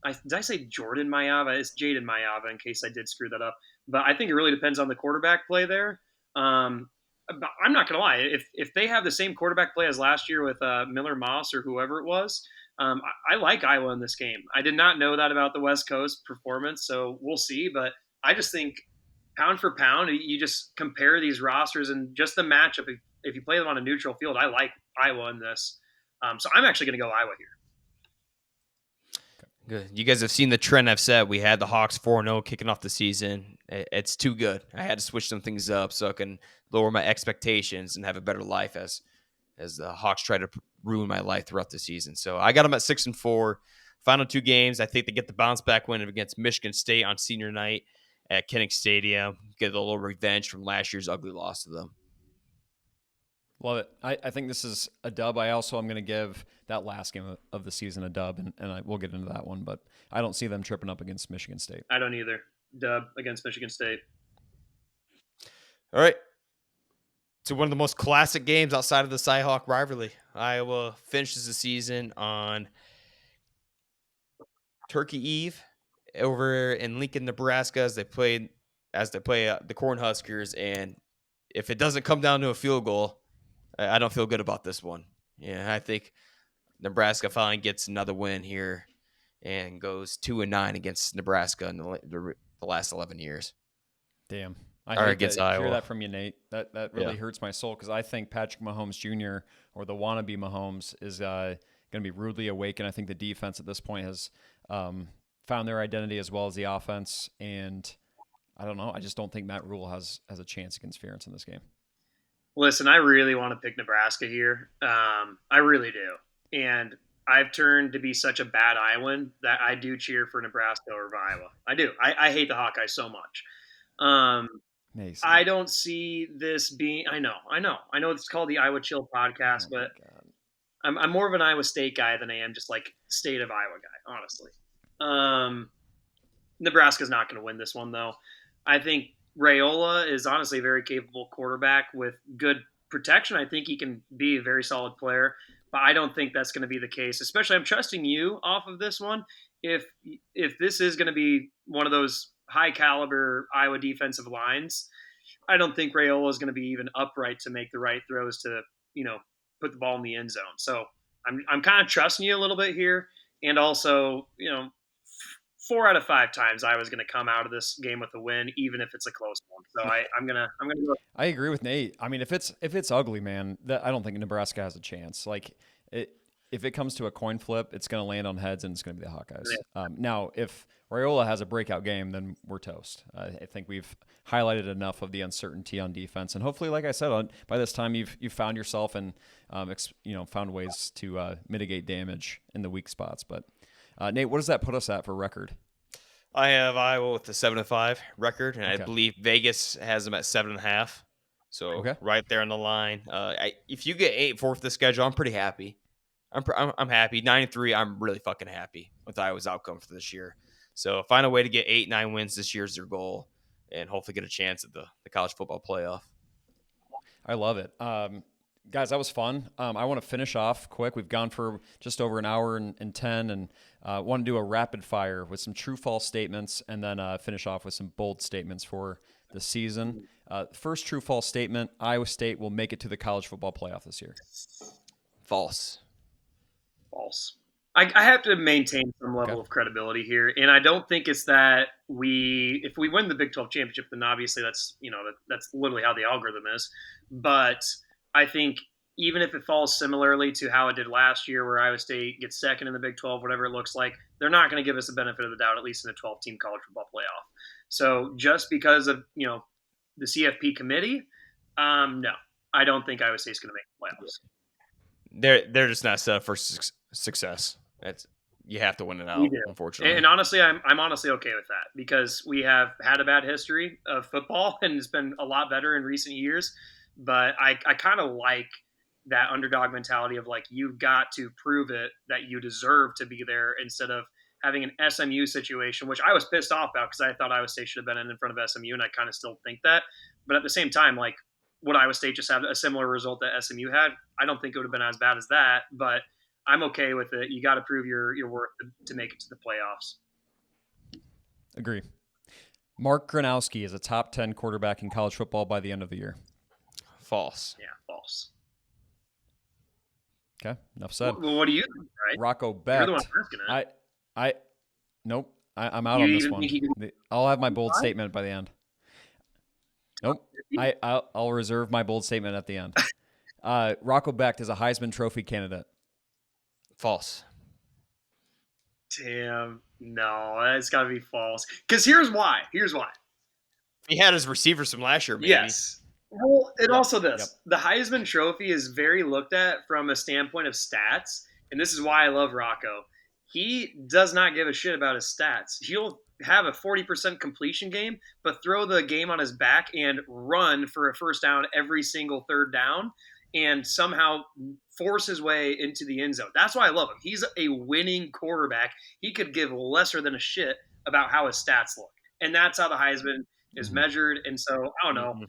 Did I say Jordan Mayava? It's Jaden Mayava, in case I did screw that up. But I think it really depends on the quarterback play there. But I'm not gonna lie. If they have the same quarterback play as last year with Miller Moss or whoever it was, I like Iowa in this game. I did not know that about the West Coast performance, so we'll see. But I just think pound for pound, you just compare these rosters and just the matchup. If you play them on a neutral field, I like Iowa in this. So I'm actually going to go Iowa here. Good. You guys have seen the trend I've set. We had the Hawks 4-0 kicking off the season. It's too good. I had to switch some things up so I can lower my expectations and have a better life as the Hawks try to ruin my life throughout the season. So I got them at 6-4. Final 2 games, I think they get the bounce back win against Michigan State on senior night at Kinnick Stadium. Get a little revenge from last year's ugly loss to them. Love it. I think this is a dub. I also am going to give that last game of the season a dub, and we'll get into that one. But I don't see them tripping up against Michigan State. I don't either. Dub against Michigan State. All right. To one of the most classic games outside of the Cy-Hawk rivalry. Iowa finishes the season on Turkey Eve over in Lincoln, Nebraska, as they play the Cornhuskers. And if it doesn't come down to a field goal, I don't feel good about this one. Yeah, I think Nebraska finally gets another win here and goes 2-9 against Nebraska in the last 11 years. Damn. I Or hate against to hear Iowa. that from you, Nate. That really hurts my soul because I think Patrick Mahomes Jr. or the wannabe Mahomes is going to be rudely awakened. I think the defense at this point has found their identity as well as the offense. And I don't know. I just don't think Matt Rule has a chance against Ferentz in this game. Listen, I really want to pick Nebraska here. I really do. And I've turned to be such a bad Iowan that I do cheer for Nebraska over Iowa. I do. I hate the Hawkeyes so much. Um, Mason. I don't see this being. I know. It's called the Iowa Chill podcast, Oh my but God. I'm more of an Iowa State guy than I am just like state of Iowa guy, honestly. Nebraska's not going to win this one though. I think Raiola is honestly a very capable quarterback with good protection. I think he can be a very solid player, but I don't think that's going to be the case. Especially, I'm trusting you off of this one. If if this is going to be one of those high caliber Iowa defensive lines, I don't think Raiola is going to be even upright to make the right throws to put the ball in the end zone. So I'm kind of trusting you a little bit here, and also 4 out of 5 times I was going to come out of this game with a win, even if it's a close one. So I'm gonna go. I agree with Nate. I mean, if it's ugly, man, I don't think Nebraska has a chance. Like if it comes to a coin flip, it's going to land on heads, and it's going to be the Hawkeyes. Now, if Raiola has a breakout game, then we're toast. I think we've highlighted enough of the uncertainty on defense, and hopefully, like I said, by this time you've found yourself and found ways to mitigate damage in the weak spots. But Nate, what does that put us at for record? I have Iowa with a 7-5 record, and Okay. I believe Vegas has them at 7.5. So Okay. right there on the line. If you get 8 fourth the schedule, I'm pretty happy. I'm happy. 9-3, I'm really fucking happy with Iowa's outcome for this year. So find a way to get 8-9 wins this year is their goal, and hopefully get a chance at the college football playoff. I love it. Guys, that was fun. I want to finish off quick. We've gone for just over an hour and 10, and want to do a rapid fire with some true-false statements, and then finish off with some bold statements for the season. First true-false statement, Iowa State will make it to the college football playoff this year. False. False. I have to maintain some level Okay. of credibility here, and I don't think it's that if we win the Big 12 championship, then obviously that's that's literally how the algorithm is. But I think even if it falls similarly to how it did last year, where Iowa State gets second in the Big 12, whatever it looks like, they're not going to give us the benefit of the doubt, at least in a 12-team college football playoff. So just because of the CFP committee, no, I don't think Iowa State's going to make the playoffs. They're just not set up for success. You have to win it out, We do. unfortunately. And honestly, I'm honestly okay with that because we have had a bad history of football and it's been a lot better in recent years. But I kind of like that underdog mentality of like, you've got to prove it that you deserve to be there instead of having an SMU situation, which I was pissed off about because I thought Iowa State should have been in front of SMU, and I kind of still think that. But at the same time, like, would Iowa State just have a similar result that SMU had? I don't think it would have been as bad as that, but I'm okay with it. You got to prove your worth to make it to the playoffs. Agree. Mark Gronowski is a top 10 quarterback in college football by the end of the year. False. Yeah, false. Okay, enough said. Well, what do you think, right? Rocco You're Becht. the one asking it. Nope. I'm out You on this even one. think he can- I'll have my bold statement by the end. Nope. I'll reserve my bold statement at the end. Rocco Becht is a Heisman Trophy candidate. False. Damn, no, that's got to be false. Because here's why. He had his receivers from last year, maybe. Yes. Well, and Yep. also this. Yep. The Heisman Trophy is very looked at from a standpoint of stats, and this is why I love Rocco. He does not give a shit about his stats. He'll have a 40% completion game, but throw the game on his back and run for a first down every single third down and somehow force his way into the end zone. That's why I love him. He's a winning quarterback. He could give lesser than a shit about how his stats look. And that's how the Heisman is measured. And so, I don't know.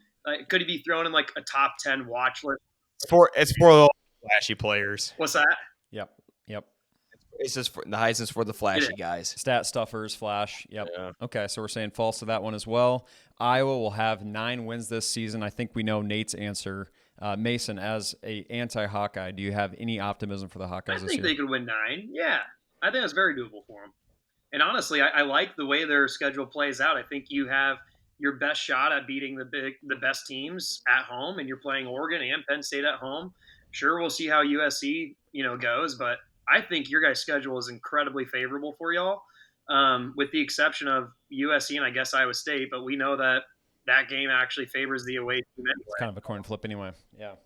Could he be thrown in like a top 10 watch list? It's for the flashy players. What's that? Yep. It's just the Heisman's for the flashy guys. Stat stuffers, flash. Yep. Yeah. Okay, so we're saying false to that one as well. Iowa will have 9 wins this season. I think we know Nate's answer. Mason, as a anti-Hawkeye, do you have any optimism for the Hawkeyes I this think year? they could win 9. Yeah. I think that's very doable for them. And honestly, I like the way their schedule plays out. I think you have your best shot at beating the best teams at home, and you're playing Oregon and Penn State at home. Sure, we'll see how USC goes, but I think your guys' schedule is incredibly favorable for y'all, with the exception of USC and I guess Iowa State. But we know that game actually favors the away team anyway. It's kind of a coin flip anyway. Yeah.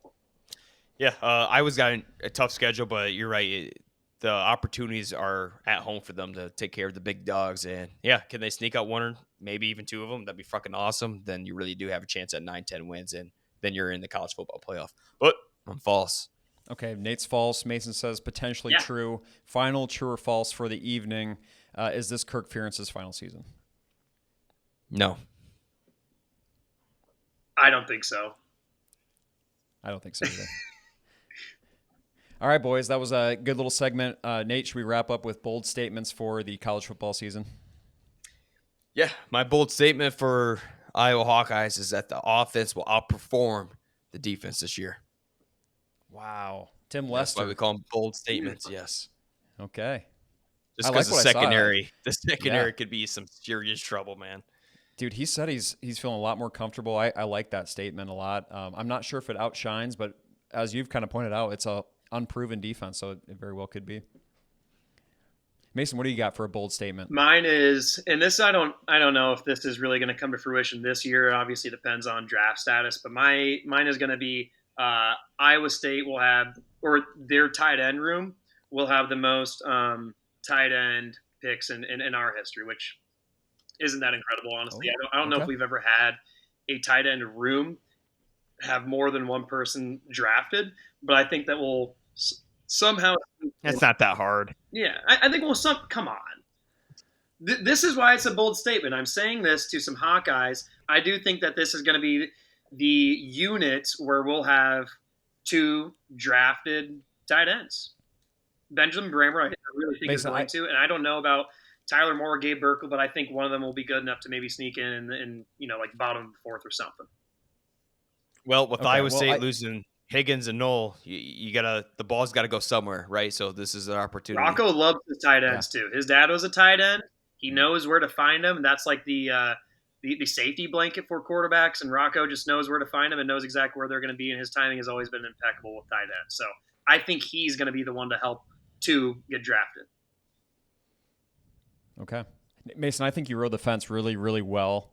Yeah, Iowa's got a tough schedule, but you're right. the opportunities are at home for them to take care of the big dogs. And yeah, can they sneak out one or maybe even two of them? That'd be fucking awesome. Then you really do have a chance at 9-10 wins, and then you're in the college football playoff. But I'm false. Okay, Nate's false. Mason says potentially Yeah. true. Final true or false for the evening. Is this Kirk Ferentz's final season? No. I don't think so. I don't think so either. All right, boys, that was a good little segment. Nate, should we wrap up with bold statements for the college football season? Yeah, my bold statement for Iowa Hawkeyes is that the offense will outperform the defense this year. Wow. Tim That's Lester. why we call them bold statements. Yes. Okay. Just I because like what I saw. the secondary could be some serious trouble, man. Dude, he said he's feeling a lot more comfortable. I like that statement a lot. I'm not sure if it outshines, but as you've kind of pointed out, it's a unproven defense, so it very well could be. Mason, what do you got for a bold statement? Mine is, and this I don't know if this is really going to come to fruition this year. It obviously depends on draft status, but mine is going to be Iowa State will have, or their tight end room will have the most tight end picks in our history, which isn't that incredible, honestly. I don't know if we've ever had a tight end room have more than one person drafted, but I think that will somehow. That's not that hard. Yeah, I think come on. This is why it's a bold statement. I'm saying this to some Hawkeyes. I do think that this is going to be the unit where we'll have 2 drafted tight ends. Benjamin Brammer, I really think is going to, and I don't know about Tyler Moore, Gabe Burkle, but I think one of them will be good enough to maybe sneak in like bottom of the 4th or something. Well, with Iowa State losing Higgins and Knoll, you gotta, the ball's got to go somewhere, right? So this is an opportunity. Rocco loves his tight ends too. His dad was a tight end. He knows where to find them. That's like the safety blanket for quarterbacks, and Rocco just knows where to find them and knows exactly where they're going to be. And his timing has always been impeccable with tight ends. So I think he's going to be the one to help to get drafted. Okay, Mason, I think you rode the fence really, really well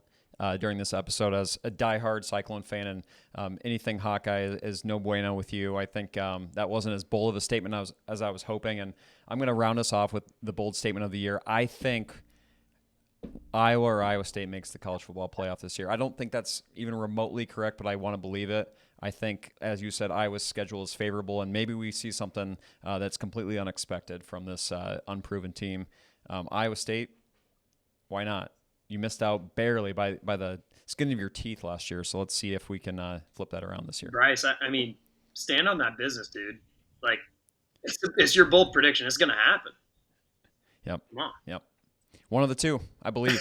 during this episode as a diehard Cyclone fan, and anything Hawkeye is no bueno with you. I think that wasn't as bold of a statement as I was hoping, and I'm going to round us off with the bold statement of the year. I think Iowa or Iowa State makes the college football playoff this year. I don't think that's even remotely correct, but I want to believe it. I think, as you said, Iowa's schedule is favorable, and maybe we see something that's completely unexpected from this unproven team. Iowa State, why not? You missed out barely by the skin of your teeth last year, so let's see if we can flip that around this year. Bryce, I mean, stand on that business, dude. Like, it's your bold prediction. It's going to happen. Yep. Come on. Yep. One of the two, I believe.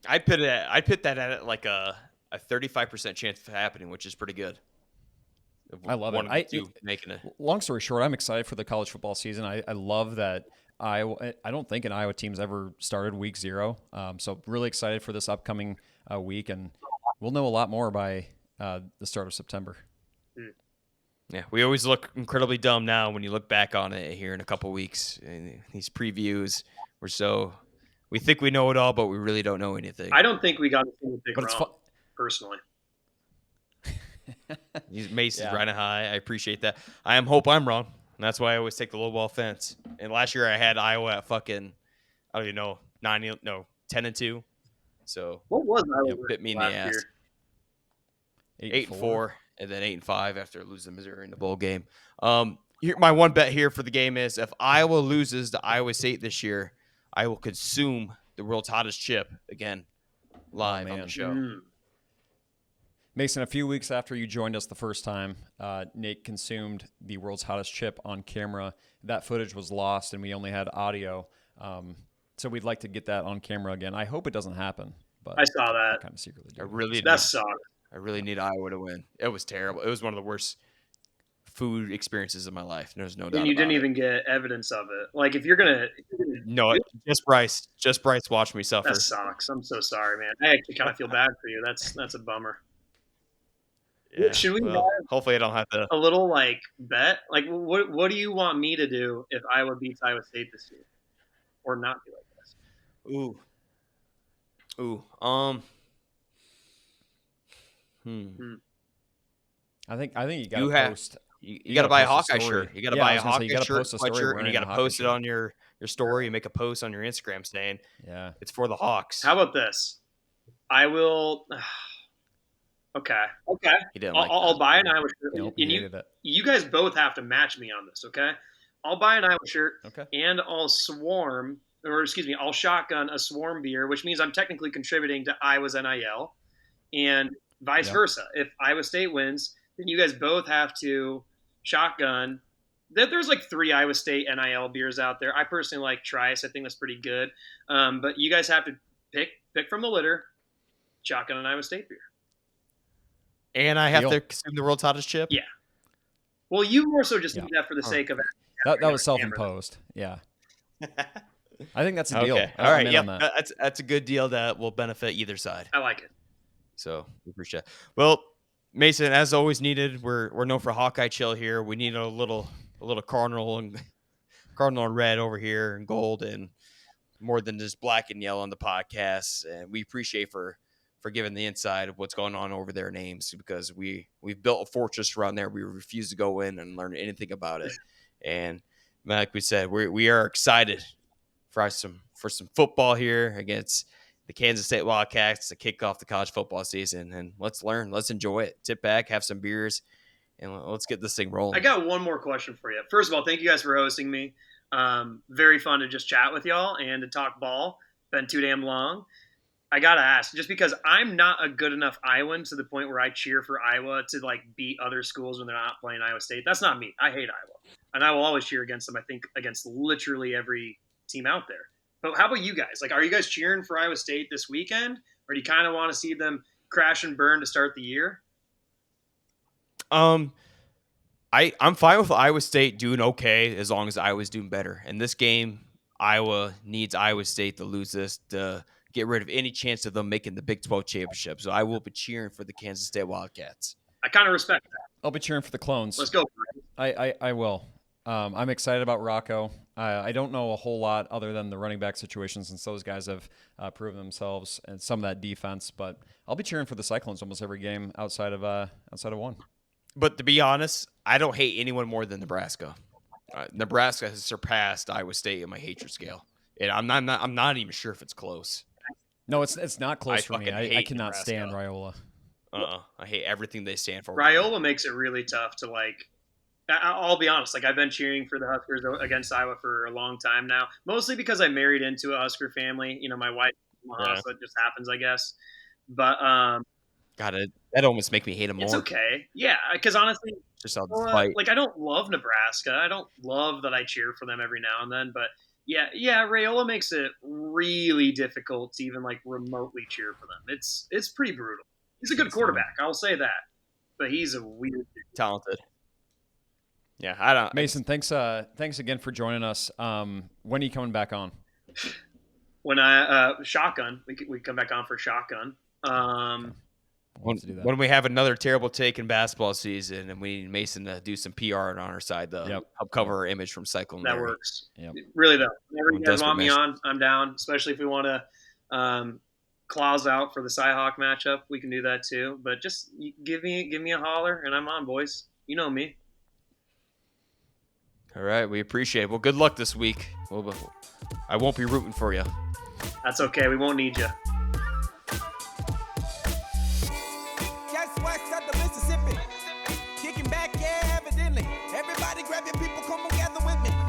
I put that at like a 35% chance of happening, which is pretty good. I love it. Making it. Long story short, I'm excited for the college football season. I love that Iowa. I don't think an Iowa team's ever started week 0. So really excited for this upcoming week, and we'll know a lot more by the start of September. Yeah, we always look incredibly dumb now when you look back on it here in a couple weeks. And these previews, we think we know it all, but we really don't know anything. I don't think we got a single pick wrong, personally. Mason's riding high. I appreciate that. Hope I'm wrong. And that's why I always take the low ball fence. And last year I had Iowa at fucking, I don't even know, 10-2. So what was Iowa? Bit me in the ass. 8-4, and then 8-5 after losing Missouri in the bowl game. Here, my one bet here for the game is if Iowa loses to Iowa State this year, I will consume the world's hottest chip again live on the show. Mason, a few weeks after you joined us the first time, Nate consumed the world's hottest chip on camera. That footage was lost, and we only had audio. So we'd like to get that on camera again. I hope it doesn't happen. But I saw that. Kind of secretly. That sucks. I really need Iowa to win. It was terrible. It was one of the worst food experiences of my life. There's no doubt. And you didn't even get evidence of it. Like if you're gonna. No, just Bryce watched me suffer. That sucks. I'm so sorry, man. I actually kind of feel bad for you. That's a bummer. Yeah, should we hopefully I don't have to a little like bet? Like what do you want me to do if Iowa beats Iowa State this year? Or not be like this? I think you got to post. You got to buy a post Hawkeye story. shirt. You got to Yeah, I buy was a gonna say, you Hawkeye gotta shirt, post a story sweatshirt, and wearing you got a to Hawkey post it shirt. on your story and make a post on your Instagram saying Yeah. it's for the Hawks. How about this? I will. Okay. He didn't I'll buy an Iowa shirt. Nope, And he hated it. you guys both have to match me on this, okay? I'll buy an Iowa shirt Okay. and I'll I'll shotgun a swarm beer, which means I'm technically contributing to Iowa's NIL, and vice versa. If Iowa State wins, then you guys both have to shotgun. There's like 3 Iowa State NIL beers out there. I personally like Trice. I think that's pretty good. But you guys have to pick from the litter, shotgun an Iowa State beer. And I have Deal. to consume the world's hottest chip? Yeah. Well, you more so just did that for the sake of it. That was self-imposed. Yeah. I think that's a deal. Okay. All right. Yeah. That's a good deal that will benefit either side. I like it. So we appreciate it. Well, Mason, as always needed, we're known for Hawkeye chill here. We need a little cardinal and red over here and gold and more than just black and yellow on the podcast. And we appreciate for giving the inside of what's going on over their names, because we've built a fortress around there. We refuse to go in and learn anything about it. And like we said, we are excited for some football here against the Kansas State Wildcats to kick off the college football season. And let's learn, let's enjoy it. Tip back, have some beers, and let's get this thing rolling. I got one more question for you. First of all, thank you guys for hosting me. Very fun to just chat with y'all and to talk ball. Been too damn long. I gotta ask, just because I'm not a good enough Iowan to the point where I cheer for Iowa to like beat other schools when they're not playing Iowa State. That's not me. I hate Iowa, and I will always cheer against them. I think against literally every team out there. But how about you guys? Like, are you guys cheering for Iowa State this weekend, or do you kind of want to see them crash and burn to start the year? I'm fine with Iowa State doing okay as long as Iowa's doing better. In this game, Iowa needs Iowa State to lose this to get rid of any chance of them making the Big 12 championship. So I will be cheering for the Kansas State Wildcats. I kind of respect that. I'll be cheering for the Clones. Let's go. I will. I'm excited about Rocco. I don't know a whole lot other than the running back situation, since those guys have proven themselves and some of that defense. But I'll be cheering for the Cyclones almost every game outside of one. But to be honest, I don't hate anyone more than Nebraska. Nebraska has surpassed Iowa State in my hatred scale, and I'm not even sure if it's close. No, it's not close for me. I cannot Nebraska. stand Raiola. I hate everything they stand for. Raiola makes it really tough to like. I'll be honest. Like, I've been cheering for the Huskers against Iowa for a long time now, mostly because I married into a Husker family. You know, my wife, so it just happens, I guess. But God, that almost make me hate him more. it's okay. Yeah, because honestly, Just out the fight. like I don't love Nebraska. I don't love that I cheer for them every now and then. But yeah, Raiola makes it really difficult to even like remotely cheer for them. It's pretty brutal. He's a good quarterback, I'll say that, but he's a weird, Talented. Yeah, I don't. Mason, thanks again for joining us. When are you coming back on? When I shotgun, we come back on for shotgun. When we have another terrible take in basketball season, and we need Mason to do some PR on our side to help cover our image from Cyclone. That works. Yep. Really though, whenever you guys want me mission. on, I'm down. Especially if we want to clause out for the Cy-Hawk matchup, we can do that too. But just give me a holler, and I'm on, boys. You know me. All right, we appreciate it. Well, good luck this week. I won't be rooting for you. That's okay. We won't need you. Just west of the Mississippi. Kicking back, yeah, evidently. Everybody grab your people, come and gather with me.